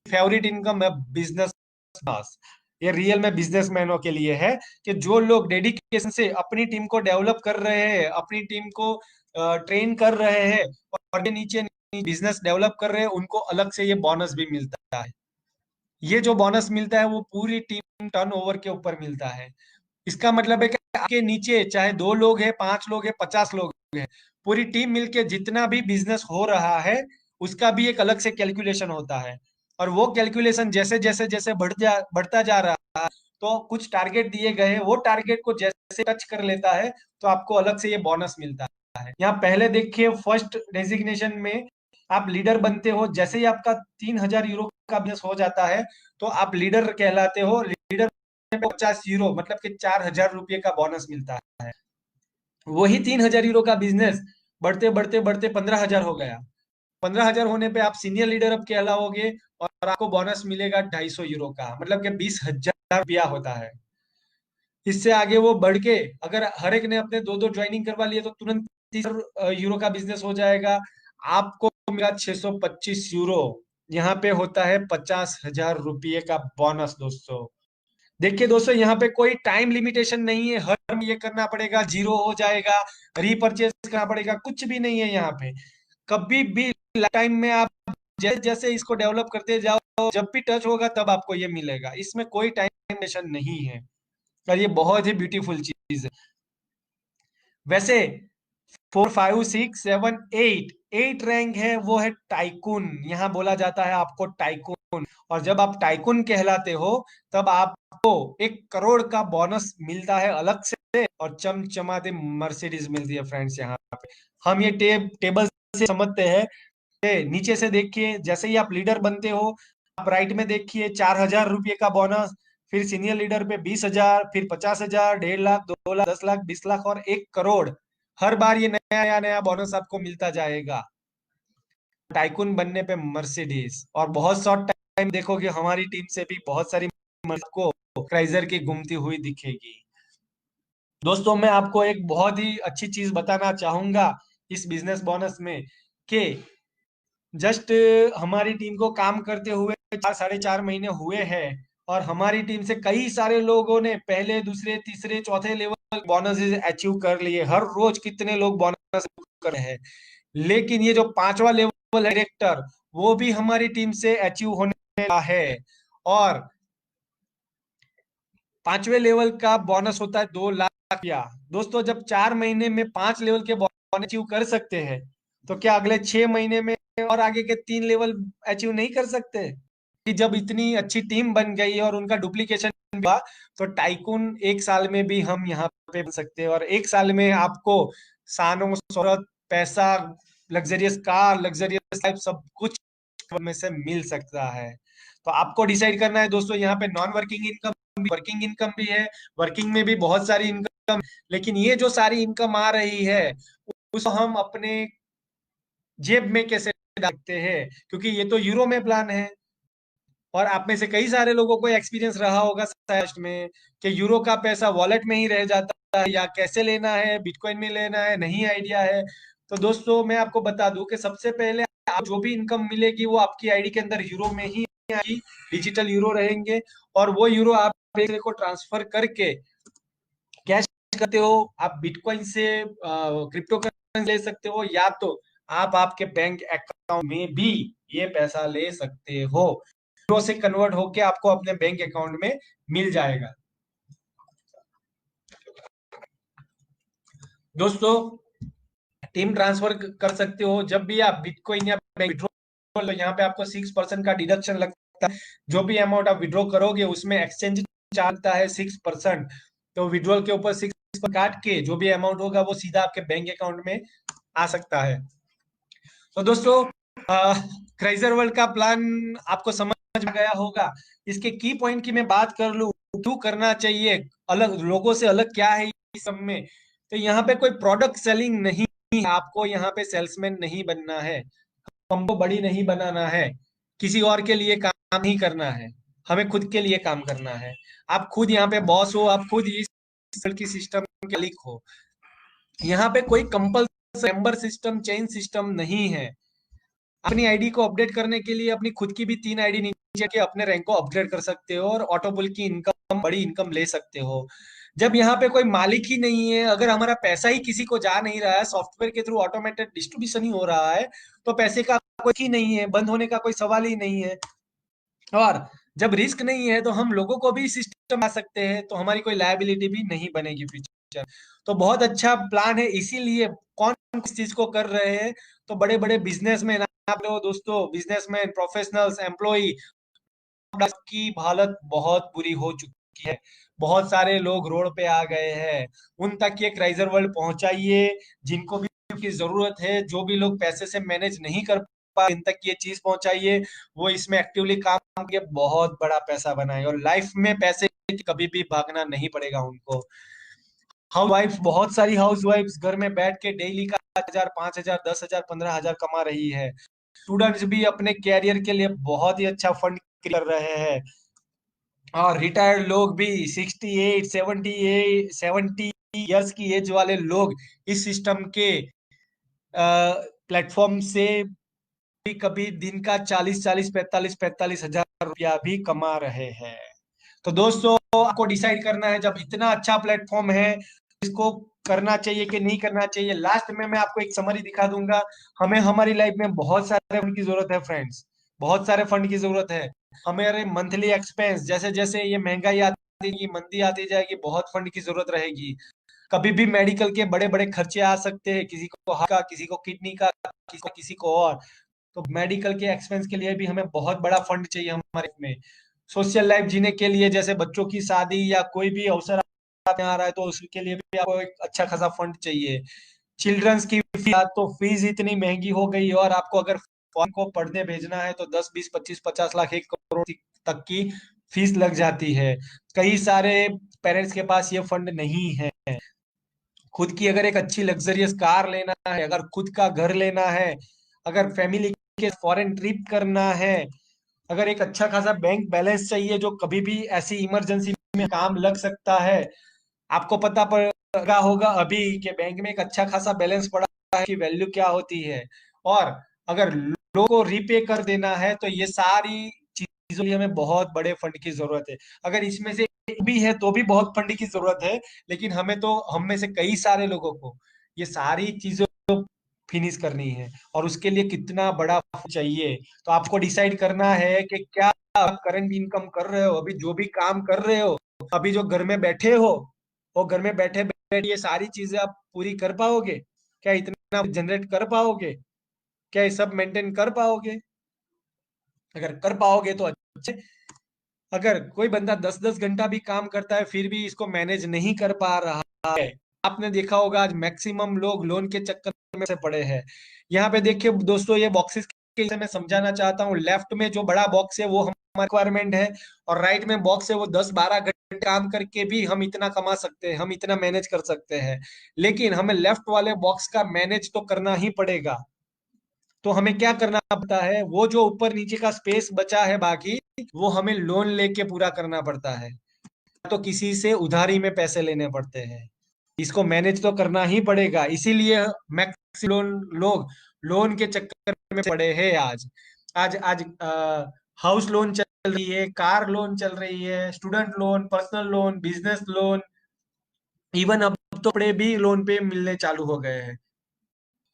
फेवरेट इनकम है बिजनेस बोनस। ये रियल में बिजनेसमैनों के लिए है, कि जो लोग डेडिकेशन से अपनी टीम को डेवलप कर रहे हैं, अपनी टीम को ट्रेन कर रहे हैं, और नीचे बिजनेस डेवलप कर रहे हैं, उनको अलग से ये बोनस भी मिलता है। ये जो बोनस मिलता है वो पूरी टीम टर्नओवर के ऊपर मिलता है। इसका मतलब है कि आपके नीचे चाहे 2 लोग हैं, 5 लोग हैं, 50 लोग हैं, पूरी टीम मिलके जितना भी बिजनेस हो रहा है, उसका भी एक अलग से कैलकुलेशन होता है। और वो कैलकुलेशन जैसे जैसे जैसे बढ़ता जा रहा है, तो कुछ टारगेट दिए गए हैं, वो टारगेट को जैसे टच कर लेता है, तो आपको अलग से ये बोनस मिलता है। यहाँ पहले देखिए, फर्स्ट डेजिग्नेशन में आप लीडर बनते हो, जैसे ही आपका 3,000 यूरो का बिजनेस हो जाता है, तो आप लीडर कहलाते हो। लीडर 50 यूरो मतलब कि 4,000 रुपये का बोनस मिलता है। वही 3,000 यूरो का बिजनेस बढ़ते बढ़ते बढ़ते 15,000 हो गया। 15,000 होने पे आप सीनियर लीडर अब कहलाओगे, और आपको बोनस मिलेगा 250 यूरो का, मतलब कि 20,000 रुपया होता है। इससे आगे वो बढ़ के, अगर हर एक ने अपने 2 2 ज्वाइनिंग करवा लिए, तो तुरंत 30 यूरो का बिजनेस हो जाएगा। आपको मिला 625 यूरो। यहाँ पे होता है 50,000 रुपये का बोनस दोस्तों। देखिए दोस्तों, यहाँ पे कोई टाइम लिमिटेशन नहीं है, हर में ये करना पड़ेगा, जीरो हो जाएगा, रीपरचेज करना पड़ेगा, कुछ भी नहीं है यहाँ पे। कभी भी टाइम में आप जैसे जैसे इसको डेवलप करते जाओ, जब भी टच होगा तब आपको ये मिलेगा, इसमें कोई टाइम लिमिटेशन नहीं है। और ये बहुत ही ब्यूटीफुल चीज है। वैसे 4, 5, 6, 7, 8 8 रैंक है, वो है टाइकून। यहाँ बोला जाता है आपको टाइकून। और जब आप टाइकून कहलाते हो, तब आपको 1 करोड़ का बोनस मिलता है अलग से, और चमचमाते मर्सिडीज मिलती है फ्रेंड्स। यहाँ पे हम ये टेबल से समझते हैं। नीचे से देखिए, जैसे ही आप लीडर बनते हो, आप राइट में देखिए 4,000 रुपये का बोनस, फिर सीनियर लीडर पे 20,000, फिर 50,000, 1.5 लाख, 2 लाख, 10 लाख, 20 लाख और 1 करोड़। हर बार ये नया नया नया बोनस आपको मिलता जाएगा। टाइकून बनने पे मर्सिडीज, और बहुत शॉर्ट टाइम देखोगे हमारी टीम से भी बहुत सारी को क्राइजर की घूमती हुई दिखेगी। दोस्तों, मैं आपको एक बहुत ही अच्छी चीज बताना चाहूंगा इस बिजनेस बोनस में, कि जस्ट हमारी टीम को काम करते हुए 4 साढ़े 4 महीने हुए हैं, और हमारी टीम से कई सारे लोगों ने पहले दूसरे तीसरे चौथे लेवल बोनस अचीव कर लिए, हर रोज कितने लोग बोनस कर रहे हैं, लेकिन ये जो पांचवा लेवल है डायरेक्टर, वो भी हमारी टीम से अचीव होने वाला है। और पांचवे लेवल का बोनस होता है 2 लाख रुपया। दोस्तों, जब 4 महीने में 5 लेवल के बोनस अचीव कर सकते हैं, तो क्या अगले 6 महीने में और आगे के 3 लेवल अचीव नहीं कर सकते? कि जब इतनी अच्छी टीम बन गई और उनका डुप्लीकेशन हुआ, तो टाइकून 1 साल में भी हम यहाँ पे बन सकते हैं, और 1 साल में आपको शानो शोहरत, पैसा, लग्जरियस कार, लग्जरियस लाइफ, सब कुछ में से मिल सकता है। तो आपको डिसाइड करना है दोस्तों, यहाँ पे non working income, working income भी है, वर्किंग में भी बहुत सारी इनकम, लेकिन ये जो सारी इनकम आ रही है, उसको हम अपने जेब में कैसे डालते हैं, क्योंकि ये तो यूरो में प्लान है। और आप में से कई सारे लोगों को एक्सपीरियंस रहा होगा लास्ट में, कि यूरो का पैसा वॉलेट में ही रह जाता है, या कैसे लेना है, बिटकॉइन में लेना है, नहीं आइडिया है। तो दोस्तों, मैं आपको बता दूं कि सबसे पहले आप जो भी इनकम मिलेगी वो आपकी आईडी के अंदर यूरो में ही आएगी, डिजिटल यूरो रहेंगे, और वो यूरो आप एक को ट्रांसफर करके कैश करते हो, आप बिटकॉइन से क्रिप्टो करेंसी ले सकते हो, या तो आप आपके बैंक अकाउंट में भी ये पैसा ले सकते हो, यूरो से कन्वर्ट होके आपको अपने बैंक अकाउंट में मिल जाएगा। दोस्तों, टीम ट्रांसफर कर सकते हो जब भी आप बिटकॉइन या विड्रॉ, यहाँ पे आपको 6% का डिडक्शन लगता है। जो भी अमाउंट आप विड्रॉ करोगे उसमें एक्सचेंज चाहता है 6%, तो विड्रॉल के ऊपर 6 काट के जो भी अमाउंट होगा वो सीधा आपके बैंक अकाउंट में आ सकता है। तो दोस्तों, क्राइजर वर्ल्ड का प्लान आपको समझ में गया होगा। इसके की पॉइंट की मैं बात कर लूं, क्यों करना चाहिए, अलग लोगों से अलग क्या है इस सब में, तो यहाँ पे कोई प्रोडक्ट सेलिंग नहीं है, आपको यहाँ पे सेल्समैन नहीं बनना है, हमको बड़ी नहीं बनाना है, किसी और के लिए काम नहीं करना है, हमें खुद के लिए काम करना है। आप खुद यहाँ पे बॉस हो, आप खुद इस की सिस्टम के मालिक हो। यहाँ पे कोई compulsory member system, chain system नहीं है। अपनी आईडी को अपडेट करने के लिए अपनी खुद की भी 3 आईडी नीचे के अपने रैंक को अपग्रेड कर सकते हो, और ऑटोबुल की इनकम, बड़ी इनकम ले सकते हो। जब यहाँ पे कोई मालिक ही नहीं है, अगर हमारा पैसा ही किसी को जा नहीं रहा है, सॉफ्टवेयर के थ्रू ऑटोमेटेड डिस्ट्रीब्यूशन ही हो रहा है, तो पैसे का कोई ही नहीं है, बंद होने का कोई सवाल ही नहीं है। और जब रिस्क नहीं है तो हम लोगों को भी सिस्टम आ सकते हैं, तो हमारी कोई लायबिलिटी भी नहीं बनेगी फ्यूचर। तो बहुत अच्छा प्लान है, इसीलिए कौन किस चीज को कर रहे हैं, तो बड़े बड़े बिजनेसमैन, आप लोग दोस्तों, बिजनेसमैन, प्रोफेशनल्स, एम्प्लॉई की हालत बहुत बुरी हो चुकी है, बहुत सारे लोग रोड पे आ गए हैं। उन तक ये क्राइजर वर्ल्ड पहुंचाइए, जिनको भी की जरूरत है, जो भी लोग पैसे से मैनेज नहीं कर पा, इन तक ये चीज पहुंचाइए, वो इसमें एक्टिवली काम करके बहुत बड़ा पैसा बनाए, और लाइफ में पैसे कभी भी भागना नहीं पड़ेगा उनको। हाउस वाइफ, बहुत सारी हाउस वाइफ घर में बैठ के डेली का 1000, 5000, 10,000, 15,000 कमा रही है। स्टूडेंट्स भी अपने कैरियर के लिए बहुत ही अच्छा फंड कर रहे हैं, और रिटायर्ड लोग भी 68, 70 ईयर्स की एज वाले लोग इस सिस्टम के प्लेटफॉर्म से भी कभी दिन का 40-40, 45-45 हजार रुपया भी कमा रहे हैं। तो दोस्तों, आपको डिसाइड करना है, जब इतना अच्छा प्लेटफॉर्म है, इसको करना चाहिए कि नहीं करना चाहिए। लास्ट में मैं आपको एक समरी दिखा दूंगा। हमें हमारी लाइफ में बहुत सारे फंड की जरूरत है फ्रेंड्स, बहुत सारे फंड की जरूरत है। हमारे मंथली एक्सपेंस, जैसे जैसे ये महंगाई आती जाएगी, मंदी आती जाएगी, बहुत फंड की जरूरत रहेगी। कभी भी मेडिकल के बड़े बड़े खर्चे आ सकते हैं, किसी को हार्ट का, किसी को किडनी का, किसी को और। तो मेडिकल के एक्सपेंस के लिए भी हमें बहुत बड़ा फंड चाहिए हमारे में। सोशल लाइफ जीने के लिए, जैसे बच्चों की शादी या कोई भी अवसर आ रहा है, तो उसके लिए भी आपको एक अच्छा खासा फंड चाहिए। चिल्ड्रंस की फीस, तो फीस इतनी महंगी हो गई है, और आपको अगर फॉरेन को पढ़ने भेजना है तो 10, 20, 25, 50 लाख, 1 करोड़ तक की फीस लग जाती है। कई सारे पेरेंट्स के पास ये फंड नहीं है। खुद की अगर एक अच्छी लग्जरियस कार लेना है, अगर खुद का घर लेना है, अगर फैमिली के फॉरेन ट्रिप करना है, अगर एक अच्छा खासा बैंक बैलेंस चाहिए जो कभी भी ऐसी इमरजेंसी में काम लग सकता है। आपको पता पड़ा होगा अभी कि बैंक में एक अच्छा खासा बैलेंस पड़ा है कि वैल्यू क्या होती है। और अगर लोगों को रीपे कर देना है, तो ये सारी चीजों के लिए हमें बहुत बड़े फंड की जरूरत है। अगर इसमें से एक भी है तो भी बहुत फंड की जरूरत है, लेकिन हमें तो हम में से कई सारे लोगों को ये सारी चीजों फिनिश करनी है, और उसके लिए कितना बड़ा फंड चाहिए। तो आपको डिसाइड करना है कि क्या आप करंट इनकम कर रहे हो, अभी जो भी काम कर रहे हो, अभी जो घर में बैठे हो, वो घर में बैठे बैठे ये सारी चीजें आप पूरी कर पाओगे? क्या इतना जनरेट कर पाओगे? क्या ये सब मेंटेन कर पाओगे? अगर कर पाओगे तो अच्छे। अगर कोई बंदा 10-10 घंटा भी काम करता है फिर भी इसको मैनेज नहीं कर पा रहा है, आपने देखा होगा आज मैक्सिमम लोग लोन के चक्कर में से पड़े हैं। यहाँ पे देखिए दोस्तों, ये बॉक्सेस के मैं समझाना चाहता हूँ। लेफ्ट में जो बड़ा बॉक्स है वो हमारा रिक्वायरमेंट है, और राइट में बॉक्स है वो 10-12 घंटे काम करके भी हम इतना कमा सकते हैं, हम इतना मैनेज कर सकते हैं। लेकिन हमें लेफ्ट वाले बॉक्स का मैनेज तो करना ही पड़ेगा। तो हमें क्या करना पड़ता है, वो जो ऊपर नीचे का स्पेस बचा है बाकी, वो हमें लोन लेके पूरा करना पड़ता है, तो किसी से उधारी में पैसे लेने पड़ते हैं। इसको मैनेज तो करना ही पड़ेगा, इसीलिए मैक्सिमम लोग लोन के चक्कर में पड़े हैं आज। आज आज हाउस लोन चल रही है, कार लोन चल रही है, student loan, personal loan, business loan, even अब तो कपड़े भी लोन पे मिलने चालू हो गए हैं,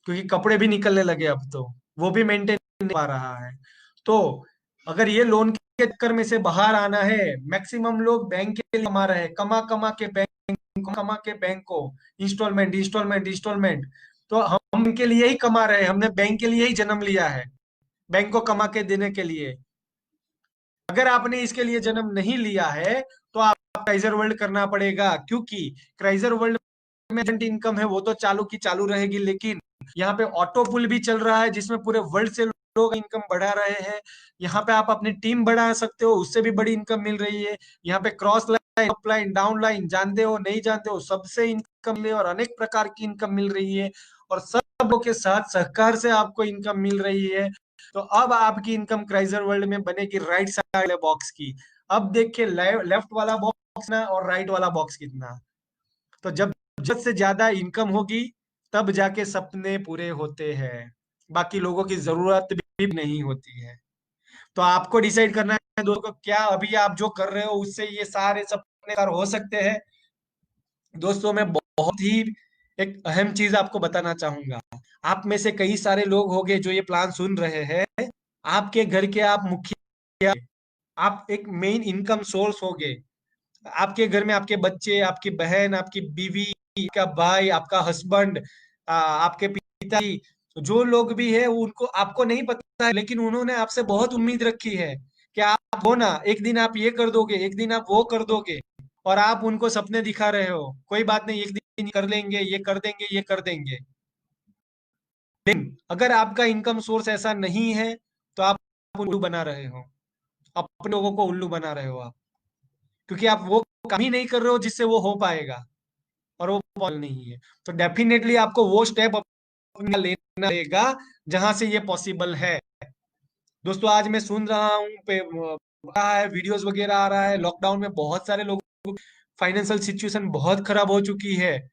क्योंकि कपड़े भी निकलने लगे अब तो, वो भी मेंटेन नहीं पा रहा है। तो अगर ये लोन के चक्कर में से बाहर आना है, मैक्सिमम लोग बैंक के लिए कमा रहे हैं, कमा कमा के बैंक को इंस्टॉलमेंट इंस्टॉलमेंट इंस्टॉलमेंट। तो हम इनके लिए ही कमा रहे हैं, हमने बैंक के लिए ही जन्म लिया है, बैंक को कमा के देने के लिए। अगर आपने इसके लिए जन्म नहीं लिया है तो आप क्राइजर वर्ल्ड करना पड़ेगा, क्योंकि क्राइजर वर्ल्ड में इनकम है वो तो चालू की चालू रहेगी, लेकिन यहाँ पे ऑटो पुल भी चल रहा है जिसमें पूरे वर्ल्ड से लोग इनकम बढ़ा रहे हैं। यहाँ पे आप अपनी टीम बढ़ा सकते हो, उससे भी बड़ी इनकम मिल रही है। यहाँ पे cross line, up line, down line, जानते हो नहीं जानते हो, सबसे इनकम मिल रही है और अनेक प्रकार की इनकम मिल रही है, और सबों के साथ सहकार से आपको इनकम मिल रही है। तो अब आपकी इनकम क्राइजर वर्ल्ड में बनेगी राइट साइड वाले बॉक्स की। अब देखिए लेफ्ट वाला बॉक्स ना और राइट वाला बॉक्स कितना। तो जब जरूरत से ज्यादा इनकम होगी तब जाके सपने पूरे होते हैं, बाकी लोगों की जरूरत भी नहीं होती है। तो आपको डिसाइड करना है दोस्तों, क्या अभी आप जो कर रहे हो उससे ये सारे सपने साकार हो सकते हैं? दोस्तों मैं बहुत ही एक अहम चीज आपको बताना चाहूंगा। आप में से कई सारे लोग होंगे जो ये प्लान सुन रहे हैं, आपके घर के आप मुखिया, आप एक मेन इनकम सोर्स होगे। आपके घर में आपके बच्चे, आपकी बहन, आपकी बीवी, आपका भाई, आपका हस्बैंड, आपके पिताजी, जो लोग भी है उनको आपको नहीं पता है, लेकिन उन्होंने आपसे बहुत उम्मीद रखी है कि आप हो ना, एक दिन आप ये कर दोगे, एक दिन आप वो कर दोगे, और आप उनको सपने दिखा रहे हो, कोई बात नहीं एक दिन कर लेंगे, ये कर देंगे, ये कर देंगे। लेकिन अगर आपका इनकम सोर्स ऐसा नहीं है तो आप उल्लू बना रहे हो, अपने लोगों को उल्लू बना रहे हो आप, क्योंकि आप वो काम ही नहीं कर रहे हो जिससे वो हो पाएगा, और वो पॉसिबल नहीं है। तो डेफिनेटली आपको वो स्टेप अपना लेना पड़ेगा जहां से ये पॉसिबल है। दोस्तों आज मैं सुन रहा हूँ रहा है, वीडियोस वगैरह आ रहा है, लॉकडाउन में बहुत सारे लोगों की फाइनेंशियल सिचुएशन बहुत खराब हो चुकी है।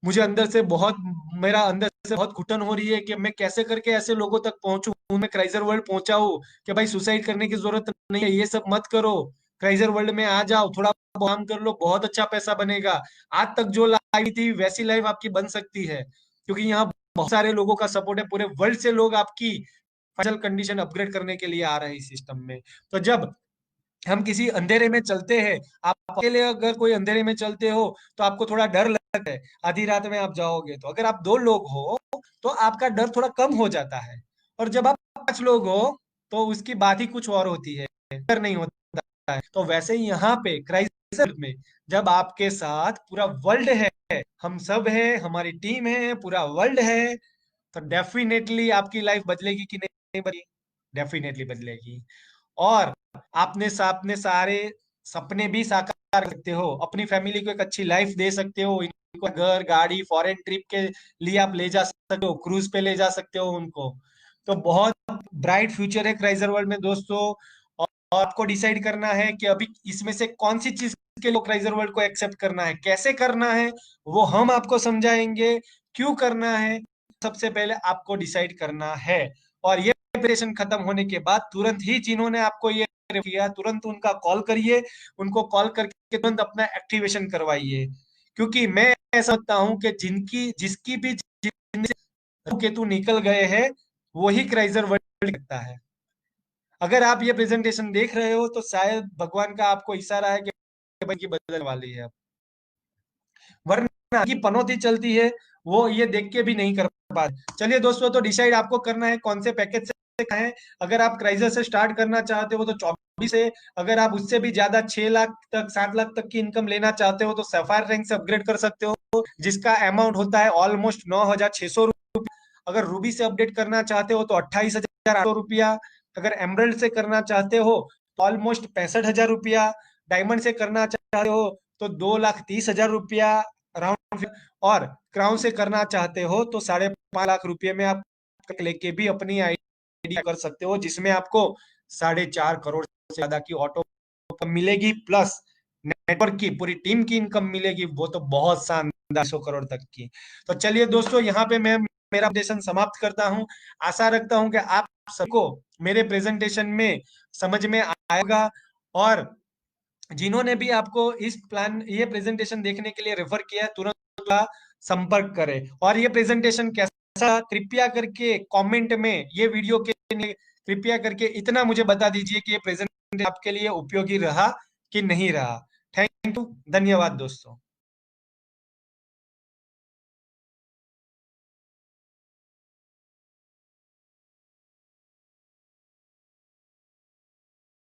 मुझे अंदर से बहुत, मेरा अंदर से बहुत घुटन हो रही है कि मैं कैसे करके ऐसे लोगों तक पहुंचूं, मैं क्राइजर वर्ल्ड पहुंचाऊं कि भाई सुसाइड करने की जरूरत नहीं है, ये सब मत करो, क्राइजर वर्ल्ड में आ जाओ, थोड़ा काम कर लो, बहुत अच्छा पैसा बनेगा। आज तक जो लाइफ थी वैसी लाइफ आपकी बन सकती है, क्योंकि यहाँ बहुत सारे लोगों का सपोर्ट है, पूरे वर्ल्ड से लोग आपकी फाइनेंशियल कंडीशन अपग्रेड करने के लिए आ रहे हैं इस सिस्टम में। तो जब हम किसी अंधेरे में चलते हैं, आप अकेले अगर कोई अंधेरे में चलते हो तो आपको थोड़ा डर लगता है, आधी रात में आप जाओगे, तो अगर आप 2 लोग हो तो आपका डर थोड़ा कम हो जाता है, और जब आप 5 लोग हो तो उसकी बात ही कुछ और होती है, डर नहीं होता है। तो वैसे ही यहाँ पे क्राइसिस में जब आपके साथ पूरा वर्ल्ड है, हम सब है, हमारी टीम है, पूरा वर्ल्ड है, तो डेफिनेटली आपकी लाइफ बदलेगी कि नहीं बदलेगी? डेफिनेटली बदलेगी। और आपने अपने सारे सपने भी साकार कर सकते हो, अपनी फैमिली को एक अच्छी लाइफ दे सकते हो, इनको घर, गाड़ी, फॉरेन ट्रिप के लिए आप ले जा सकते हो, क्रूज पे ले जा सकते हो उनको। तो बहुत ब्राइट फ्यूचर है क्राइजर वर्ल्ड में दोस्तों। और आपको डिसाइड करना है कि अभी इसमें से कौन सी चीज के लिए क्राइजर वर्ल्ड को एक्सेप्ट करना है, कैसे करना है, वो हम आपको समझाएंगे, क्यों करना है, सबसे पहले आपको डिसाइड करना है। और ये प्रिपरेशन खत्म होने के बाद तुरंत ही जिन्होंने आपको ये किया, तुरंत उनका कॉल करिए, उनको कॉल करके तुरंत अपना एक्टिवेशन करवाइए। क्योंकि मैं ऐसा समझता हूँ कि जिसकी भी केतु निकल गए हैं, वही क्राइजर वर्ल्ड करता है। अगर आप ये प्रेजेंटेशन देख रहे हो तो शायद भगवान का आपको इशारा है कि भाई की बदलने वाली है, वरना की पनौती चलती है, वो ये देख के भी नहीं कर पाते। चलिए दोस्तों, तो डिसाइड आपको करना है कौन से पैकेज से है। अगर आप क्राइजर से स्टार्ट करना चाहते हो तो 24 है। अगर आप उससे भी ज्यादा 6 लाख तक 7 लाख तक की इनकम लेना चाहते हो तो सैफायर रैंक से अपग्रेड कर सकते हो, जिसका अमाउंट होता है ऑलमोस्ट 9,600। अगर रूबी से अपडेट करना चाहते हो तो 28,800 रुपया। अगर एमरल्ड से करना चाहते हो तो ऑलमोस्ट 65,000 रुपया। डायमंड से करना चाहते हो तो 2,30,000 रुपया राउंड। और क्राउन से करना चाहते हो तो 5.5 लाख रुपए में आप लेके भी अपनी आईडी कर सकते हो, जिसमें आपको 4.5 करोड़ से ज्यादा की ऑटो मिलेगी, प्लस नेटवर्क की पूरी टीम की इनकम मिलेगी, वो तो बहुत शानदार 100 करोड़ तक की। तो चलिए दोस्तों, यहाँ पे मैं मेरा प्रेजेंटेशन समाप्त करता हूँ। आशा रखता हूँ कि आप सबको मेरे प्रेजेंटेशन में समझ में आएगा, और जिन्होंने भी आपको इस प्लान ये प्रेजेंटेशन देखने के लिए रेफर किया है, तुरंत संपर्क करें। और ये प्रेजेंटेशन कैसा, कृपया करके कमेंट में ये वीडियो के कृपया करके इतना मुझे बता दीजिए कि ये प्रेजेंटेशन आपके लिए उपयोगी रहा कि नहीं रहा। थैंक यू, धन्यवाद दोस्तों।